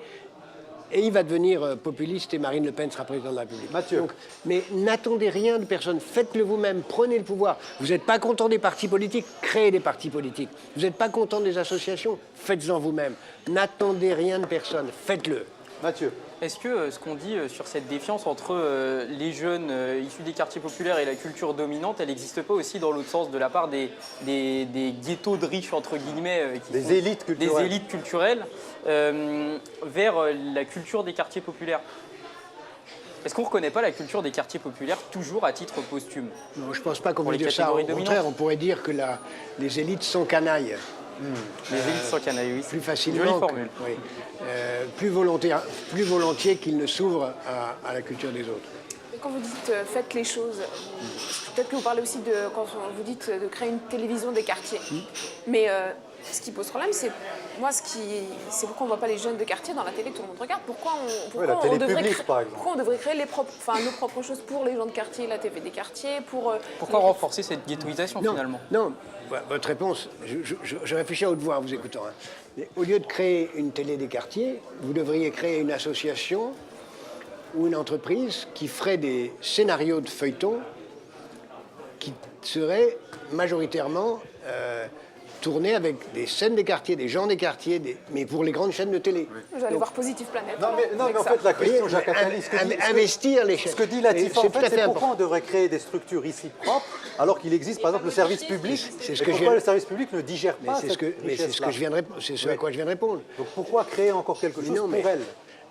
Et il va devenir populiste et Marine Le Pen sera présidente de la République. Mathieu. Donc, mais n'attendez rien de personne, faites-le vous-même, prenez le pouvoir. Vous n'êtes pas content des partis politiques, créez des partis politiques. Vous n'êtes pas content des associations, faites-en vous-même. N'attendez rien de personne, faites-le. Mathieu. Est-ce que ce qu'on dit sur cette défiance entre les jeunes issus des quartiers populaires et la culture dominante, elle n'existe pas aussi dans l'autre sens de la part des ghettos de riches, entre guillemets, des élites culturelles vers la culture des quartiers populaires? Est-ce qu'on ne reconnaît pas la culture des quartiers populaires toujours à titre posthume? Non, je ne pense pas qu'on peut dire ça. Au contraire, on pourrait dire que les élites sont canailles. Les élites sont canailles, oui. Plus facilement. Jolie formule. Oui. Plus volontiers qu'ils ne s'ouvrent à la culture des autres. Mais quand vous dites faites les choses, peut-être que vous parlez aussi quand vous dites de créer une télévision des quartiers. Mais ce qui pose problème, c'est pourquoi on ne voit pas les jeunes de quartier dans la télé que tout le monde regarde. Pourquoi on devrait créer nos propres choses pour les gens de quartier, la TV des quartiers, Pourquoi renforcer cette ghettoisation finalement? Non, votre réponse, je réfléchis à haute voix en vous écoutant. Hein. Mais au lieu de créer une télé des quartiers, vous devriez créer une association ou une entreprise qui ferait des scénarios de feuilletons qui seraient majoritairement tourner avec des scènes des quartiers, des gens des quartiers, mais pour les grandes chaînes de télé. Vous allez voir Positive Planète. Non, mais en fait, la question, Jacques Attali, investir les chaînes. Ce que dit Latifa, en fait, c'est pourquoi on devrait créer des structures ici propres, alors qu'il existe, par exemple, le service public. Pourquoi le service public ne digère pas cette richesse-là? C'est ce à quoi je viens de répondre. Donc pourquoi créer encore quelque chose pour elles?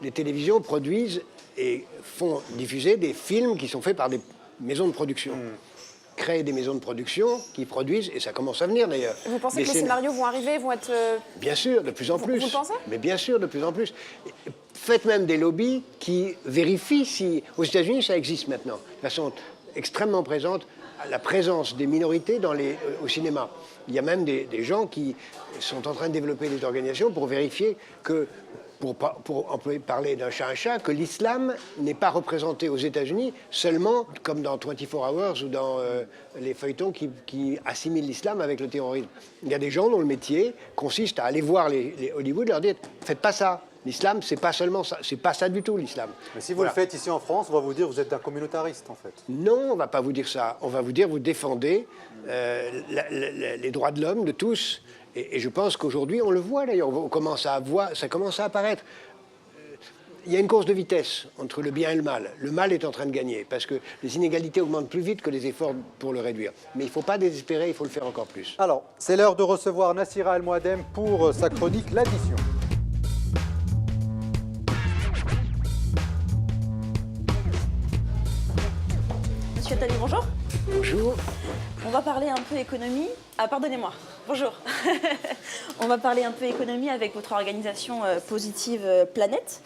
Les télévisions produisent et font diffuser des films qui sont faits par des maisons de production. Créer des maisons de production qui produisent, et ça commence à venir d'ailleurs. Vous pensez que les scénarios vont arriver, vont être... Bien sûr, de plus en plus. Vous le pensez? Mais bien sûr, de plus en plus. Faites même des lobbies qui vérifient si... Aux États-Unis, ça existe maintenant, de façon extrêmement présente, la présence des minorités au cinéma. Il y a même des gens qui sont en train de développer des organisations pour vérifier que, pour parler d'un chat à un chat, que l'islam n'est pas représenté aux États-Unis seulement comme dans 24 Hours ou dans les feuilletons qui assimilent l'islam avec le terrorisme. Il y a des gens dont le métier consiste à aller voir les Hollywood et leur dire « faites pas ça ». L'islam, c'est pas seulement ça, c'est pas ça du tout l'islam. Mais si vous le faites ici en France, on va vous dire que vous êtes un communautariste en fait. Non, on va pas vous dire ça. On va vous dire vous défendez les droits de l'homme de tous. Et je pense qu'aujourd'hui, on le voit d'ailleurs, ça commence à apparaître. Il y a une course de vitesse entre le bien et le mal. Le mal est en train de gagner parce que les inégalités augmentent plus vite que les efforts pour le réduire. Mais il ne faut pas désespérer, il faut le faire encore plus. Alors, c'est l'heure de recevoir Nassira El Mouadem pour sa chronique L'Addition. Monsieur Attali, bonjour. Bonjour. On va parler un peu économie. Ah, pardonnez-moi. Bonjour. On va parler un peu économie avec votre organisation Positive Planète.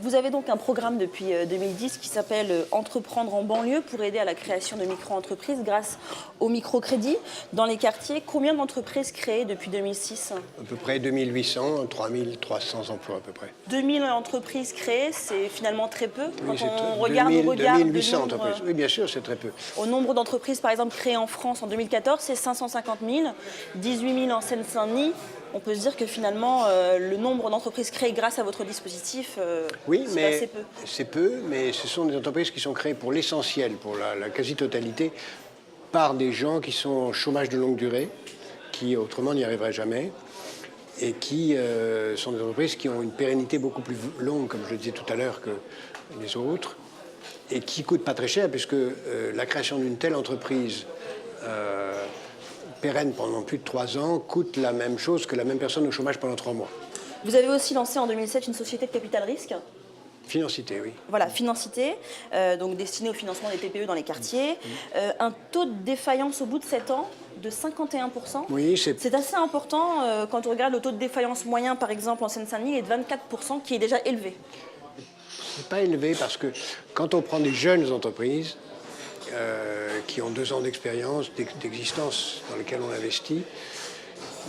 Vous avez donc un programme depuis 2010 qui s'appelle Entreprendre en banlieue pour aider à la création de micro-entreprises grâce au microcrédit. Dans les quartiers, combien d'entreprises créées depuis 2006? À peu près 2800, 3300 emplois à peu près. 2000 entreprises créées, c'est finalement très peu. Quand on regarde au regard 2800 entreprises. Oui, bien sûr, c'est très peu. Au nombre d'entreprises, par exemple, créées en France en 2014, c'est 550 000, 18 000 en Seine-Saint-Denis. On peut se dire que finalement, le nombre d'entreprises créées grâce à votre dispositif, c'est assez peu. C'est peu, mais ce sont des entreprises qui sont créées pour l'essentiel, pour la quasi-totalité, par des gens qui sont en chômage de longue durée, qui autrement n'y arriveraient jamais, et qui sont des entreprises qui ont une pérennité beaucoup plus longue, comme je le disais tout à l'heure, que les autres, et qui ne coûtent pas très cher, puisque la création d'une telle entreprise pérenne pendant plus de 3 ans coûte la même chose que la même personne au chômage pendant 3 mois. Vous avez aussi lancé en 2007 une société de capital risque. Financité, oui. Voilà, Financité, donc destinée au financement des TPE dans les quartiers. Un taux de défaillance au bout de 7 ans de 51%. Oui, c'est assez important quand on regarde le taux de défaillance moyen, par exemple, en Seine-Saint-Denis, il est de 24%, qui est déjà élevé. C'est pas élevé parce que quand on prend des jeunes entreprises qui ont 2 ans d'expérience, d'existence dans lesquelles on investit,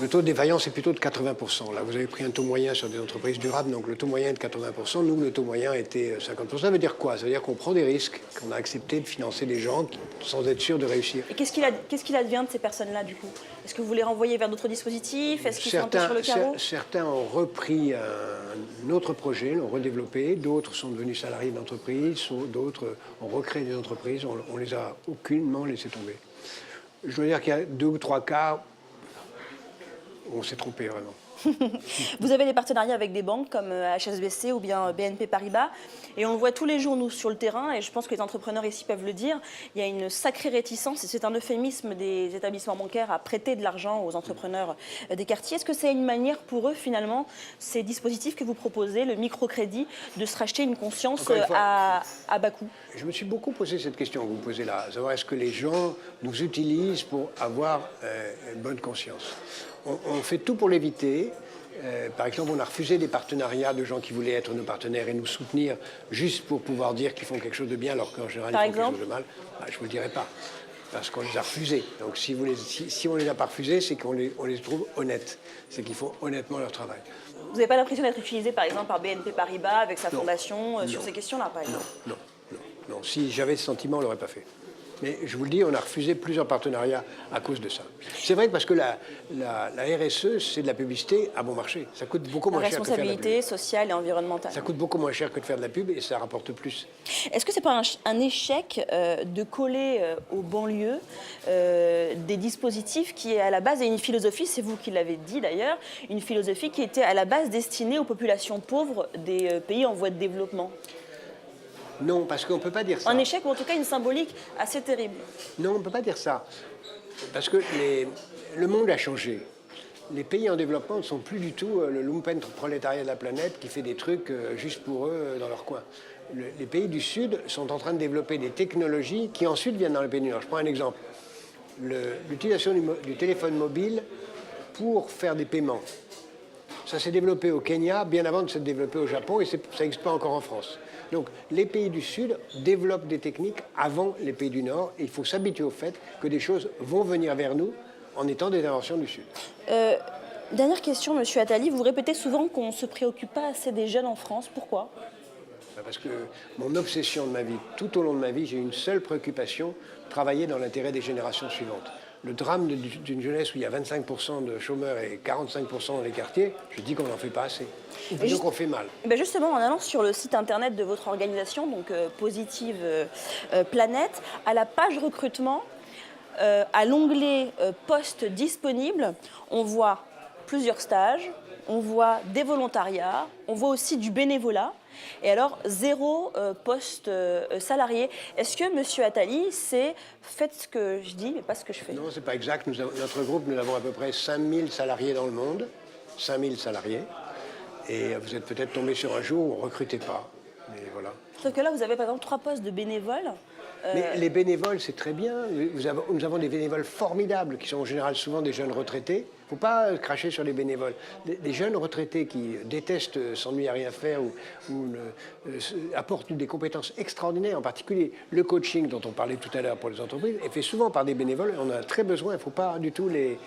le taux de défaillance est plutôt de 80%. Là, vous avez pris un taux moyen sur des entreprises durables, donc le taux moyen est de 80%. Nous, le taux moyen était 50%. Ça veut dire quoi? Ça veut dire qu'on prend des risques, qu'on a accepté de financer des gens sans être sûr de réussir. Et qu'est-ce qu'il advient de ces personnes-là, du coup? Est-ce que vous les renvoyez vers d'autres dispositifs? Est-ce qu'ils sont un peu sur le carreau? Certains ont repris un autre projet, l'ont redéveloppé. D'autres sont devenus salariés d'entreprise. D'autres ont recréé des entreprises. On les a aucunement laissés tomber. Je dois dire qu'il y a 2 ou 3 cas où on s'est trompé vraiment. Vous avez des partenariats avec des banques comme HSBC ou bien BNP Paribas et on le voit tous les jours nous sur le terrain et je pense que les entrepreneurs ici peuvent le dire, il y a une sacrée réticence et c'est un euphémisme des établissements bancaires à prêter de l'argent aux entrepreneurs des quartiers. Est-ce que c'est une manière pour eux finalement, ces dispositifs que vous proposez, le microcrédit, de se racheter une conscience à bas coût? Je me suis beaucoup posé cette question que vous posez là, à savoir est-ce que les gens nous utilisent pour avoir une bonne conscience. On fait tout pour l'éviter. Par exemple, on a refusé des partenariats de gens qui voulaient être nos partenaires et nous soutenir juste pour pouvoir dire qu'ils font quelque chose de bien alors qu'en général ils font quelque chose de mal. Je ne vous le dirai pas, parce qu'on les a refusés. Donc si on ne les a pas refusés, c'est qu'on les trouve honnêtes. C'est qu'ils font honnêtement leur travail. Vous n'avez pas l'impression d'être utilisé par exemple par BNP Paribas avec sa fondation sur ces questions-là, par exemple? Non. Si j'avais ce sentiment, on ne l'aurait pas fait. Mais je vous le dis, on a refusé plusieurs partenariats à cause de ça. C'est vrai que parce que la RSE, c'est de la publicité à bon marché. Ça coûte beaucoup moins cher que de faire de la pub. Responsabilité sociale et environnementale. Ça coûte beaucoup moins cher que de faire de la pub et ça rapporte plus. Est-ce que c'est pas un échec de coller aux banlieues des dispositifs qui est à la base, et une philosophie, c'est vous qui l'avez dit d'ailleurs, une philosophie qui était à la base destinée aux populations pauvres des pays en voie de développement? Non, parce qu'on ne peut pas dire ça. Un échec ou en tout cas une symbolique assez terrible. Non, on ne peut pas dire ça. Parce que le monde a changé. Les pays en développement ne sont plus du tout le lumpen prolétariat de la planète qui fait des trucs juste pour eux dans leur coin. Les pays du Sud sont en train de développer des technologies qui ensuite viennent dans les pays du Nord. Je prends un exemple. L'utilisation du téléphone mobile pour faire des paiements. Ça s'est développé au Kenya bien avant de se développer au Japon et ça n'existe pas encore en France. Donc les pays du Sud développent des techniques avant les pays du Nord et il faut s'habituer au fait que des choses vont venir vers nous en étant des inventions du Sud. Dernière question, Monsieur Attali, vous répétez souvent qu'on ne se préoccupe pas assez des jeunes en France. Pourquoi? Parce que mon obsession de ma vie, tout au long de ma vie, j'ai une seule préoccupation, travailler dans l'intérêt des générations suivantes. Le drame d'une jeunesse où il y a 25% de chômeurs et 45% dans les quartiers, je dis qu'on n'en fait pas assez. Donc on fait mal. Justement, en allant sur le site internet de votre organisation, donc Positive Planète, à la page recrutement, à l'onglet postes disponibles, on voit plusieurs stages, on voit des volontariats, on voit aussi du bénévolat. Et alors, 0 poste salarié. Est-ce que, Monsieur Attali, c'est faites ce que je dis, mais pas ce que je fais? Non, c'est pas exact. Notre groupe, nous avons à peu près 5000 salariés dans le monde. 5000 salariés. Et vous êtes peut-être tombé sur un jour où on ne recrutait pas. Mais voilà. Sauf que là, vous avez par exemple 3 postes de bénévoles. Mais les bénévoles, c'est très bien. Nous avons des bénévoles formidables qui sont en général souvent des jeunes retraités. Il ne faut pas cracher sur les bénévoles. Des jeunes retraités qui détestent s'ennuyer à rien faire ou apportent des compétences extraordinaires, en particulier le coaching dont on parlait tout à l'heure pour les entreprises, est fait souvent par des bénévoles. On en a très besoin, il ne faut pas du tout les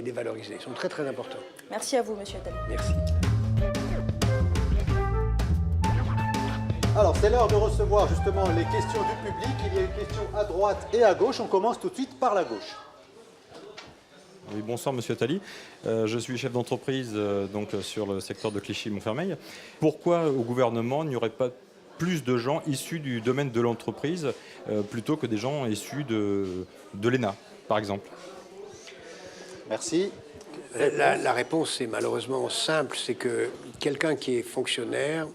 dévaloriser. Ils sont très très importants. Merci à vous, Monsieur Attali. Merci. Alors, c'est l'heure de recevoir justement les questions du public. Il y a une question à droite et à gauche. On commence tout de suite par la gauche. Oui, bonsoir Monsieur Attali. Je suis chef d'entreprise donc sur le secteur de Clichy-Montfermeil. Pourquoi au gouvernement il n'y aurait pas plus de gens issus du domaine de l'entreprise plutôt que des gens issus de l'ENA, par exemple? Merci. La réponse est malheureusement simple, c'est que quelqu'un qui est fonctionnaire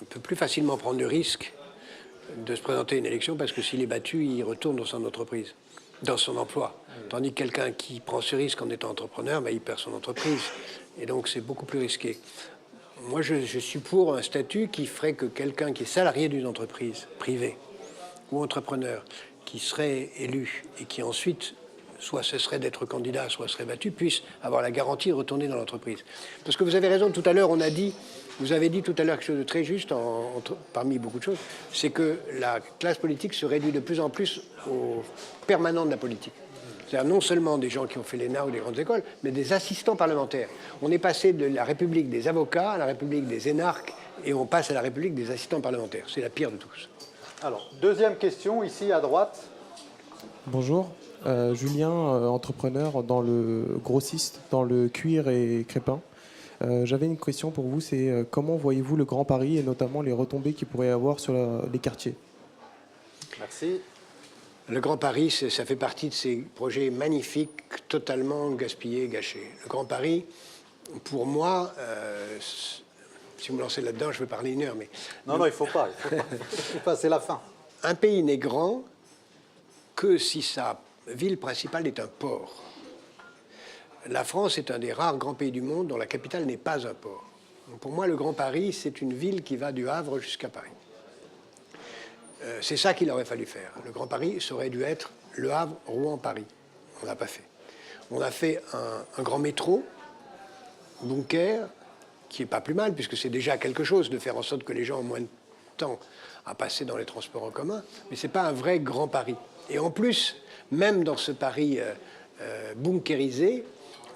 peut plus facilement prendre le risque de se présenter à une élection parce que s'il est battu, il retourne dans son entreprise, dans son emploi. Tandis que quelqu'un qui prend ce risque en étant entrepreneur, il perd son entreprise. Et donc c'est beaucoup plus risqué. Moi, je suis pour un statut qui ferait que quelqu'un qui est salarié d'une entreprise privée ou entrepreneur, qui serait élu et qui ensuite soit cesserait d'être candidat, soit serait battu, puisse avoir la garantie de retourner dans l'entreprise. Parce que vous avez raison, tout à l'heure, vous avez dit tout à l'heure quelque chose de très juste, parmi beaucoup de choses, c'est que la classe politique se réduit de plus en plus aux permanents de la politique. C'est-à-dire non seulement des gens qui ont fait l'ENA ou des grandes écoles, mais des assistants parlementaires. On est passé de la République des avocats à la République des énarques, et on passe à la République des assistants parlementaires. C'est la pire de tous. Alors, deuxième question, ici à droite. Bonjour, Julien, entrepreneur dans le grossiste, dans le cuir et crépin. J'avais une question pour vous, c'est comment voyez-vous le Grand Paris et notamment les retombées qu'il pourrait y avoir sur les quartiers? Merci. Le Grand Paris, ça fait partie de ces projets magnifiques, totalement gaspillés, gâchés. Le Grand Paris, pour moi, si vous me lancez là-dedans, je vais parler 1 heure, mais... Non, il ne faut pas, c'est la fin. Un pays n'est grand que si sa ville principale est un port. La France est un des rares grands pays du monde dont la capitale n'est pas un port. Donc pour moi, le Grand Paris, c'est une ville qui va du Havre jusqu'à Paris. C'est ça qu'il aurait fallu faire. Le Grand Paris, ça aurait dû être Le Havre, Rouen, Paris. On ne l'a pas fait. On a fait un grand métro, Bunker, qui n'est pas plus mal, puisque c'est déjà quelque chose de faire en sorte que les gens ont moins de temps à passer dans les transports en commun, mais ce n'est pas un vrai Grand Paris. Et en plus, même dans ce Paris bunkérisé,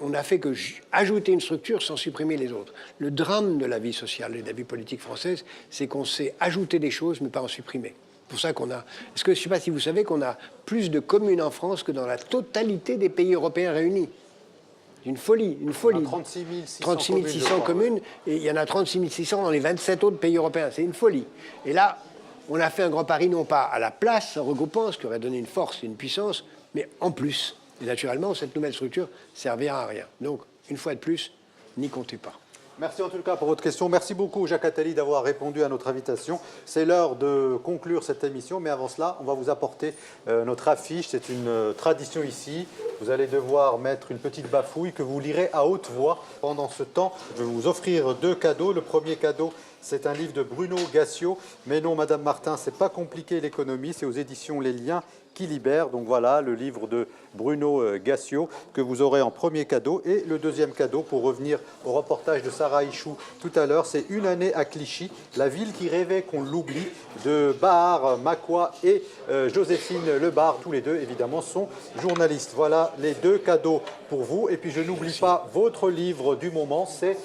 on n'a fait que ajouter une structure sans supprimer les autres. Le drame de la vie sociale et de la vie politique française, c'est qu'on sait ajouter des choses, mais pas en supprimer. pour ça qu'on a... Est-ce que, je ne sais pas si vous savez qu'on a plus de communes en France que dans la totalité des pays européens réunis. Une folie, une folie. 36 600 communes, et il y en a 36 600 dans les 27 autres pays européens. C'est une folie. Et là, on a fait un Grand Paris, non pas à la place, en regroupant, ce qui aurait donné une force et une puissance, mais en plus. Et naturellement, cette nouvelle structure servira à rien. Donc, une fois de plus, n'y comptez pas. Merci en tout cas pour votre question. Merci beaucoup Jacques Attali d'avoir répondu à notre invitation. C'est l'heure de conclure cette émission, mais avant cela, on va vous apporter notre affiche. C'est une tradition ici. Vous allez devoir mettre une petite bafouille que vous lirez à haute voix. Pendant ce temps, je vais vous offrir 2 cadeaux. Le premier cadeau, c'est un livre de Bruno Gassio. Mais non, Madame Martin, c'est pas compliqué l'économie. C'est aux éditions Les Liens qui libèrent. Donc voilà, le livre de Bruno Gassio que vous aurez en premier cadeau. Et le deuxième cadeau, pour revenir au reportage de Sarah Ichou tout à l'heure, c'est Une année à Clichy, la ville qui rêvait qu'on l'oublie, de Bahar Makwa et Joséphine Lebar. Tous les deux, évidemment, sont journalistes. Voilà les 2 cadeaux pour vous. Et puis je n'oublie pas votre livre du moment, c'est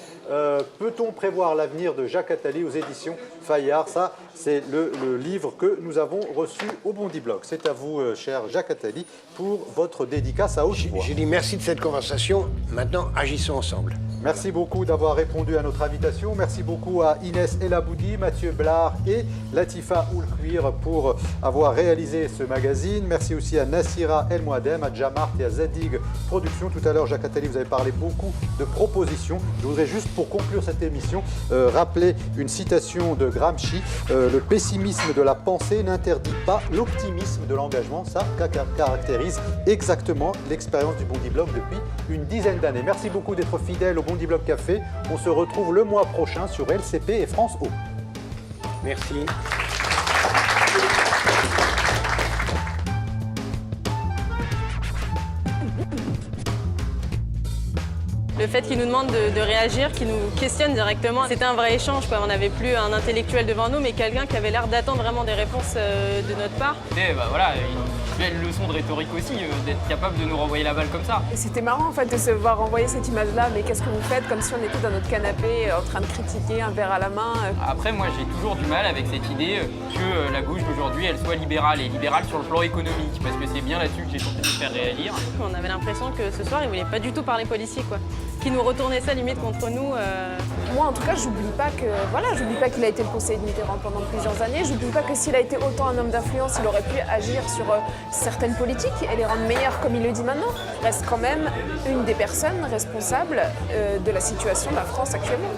Peut-on prévoir l'avenir de Jacques Attali aux éditions Fayard. Ça, c'est le livre que nous avons reçu au Bondi Blog. C'est à vous, cher Jacques Attali, pour votre dédicace à haute voix. J'ai dit merci de cette conversation. Maintenant, agissons ensemble. Merci beaucoup d'avoir répondu à notre invitation. Merci beaucoup à Inès Elaboudi, Mathieu Blard et Latifa Oulkouir pour avoir réalisé ce magazine. Merci aussi à Nassira El Mouadem, à Jamart et à Zadig Productions. Tout à l'heure, Jacques Attali, vous avez parlé beaucoup de propositions. Je voudrais juste, pour conclure cette émission, rappeler une citation de Gramsci. Le pessimisme de la pensée n'interdit pas l'optimisme de l'engagement. Ça caractérise exactement l'expérience du Bondi Blog depuis une dizaine d'années. Merci beaucoup d'être fidèles au Bondi Blog Café. On se retrouve le mois prochain sur LCP et France O. Merci. Le fait qu'il nous demande de réagir, qu'il nous questionne directement, c'était un vrai échange, quoi. On n'avait plus un intellectuel devant nous, mais quelqu'un qui avait l'air d'attendre vraiment des réponses de notre part. Et bah voilà, une belle leçon de rhétorique aussi, d'être capable de nous renvoyer la balle comme ça. C'était marrant en fait de se voir renvoyer cette image-là, mais qu'est-ce que vous faites, comme si on était dans notre canapé en train de critiquer un verre à la main. Après, moi j'ai toujours du mal avec cette idée que la gauche d'aujourd'hui elle soit libérale, et libérale sur le plan économique, parce que c'est bien là-dessus que j'ai tenté de faire réagir. On avait l'impression que ce soir il voulait pas du tout parler policier, quoi. Qui nous retournait ça limite contre nous. Moi en tout cas j'oublie pas qu'il a été le conseiller de Mitterrand pendant plusieurs années, j'oublie pas que s'il a été autant un homme d'influence, il aurait pu agir sur certaines politiques et les rendre meilleures comme il le dit maintenant. Il reste quand même une des personnes responsables de la situation de la France actuellement.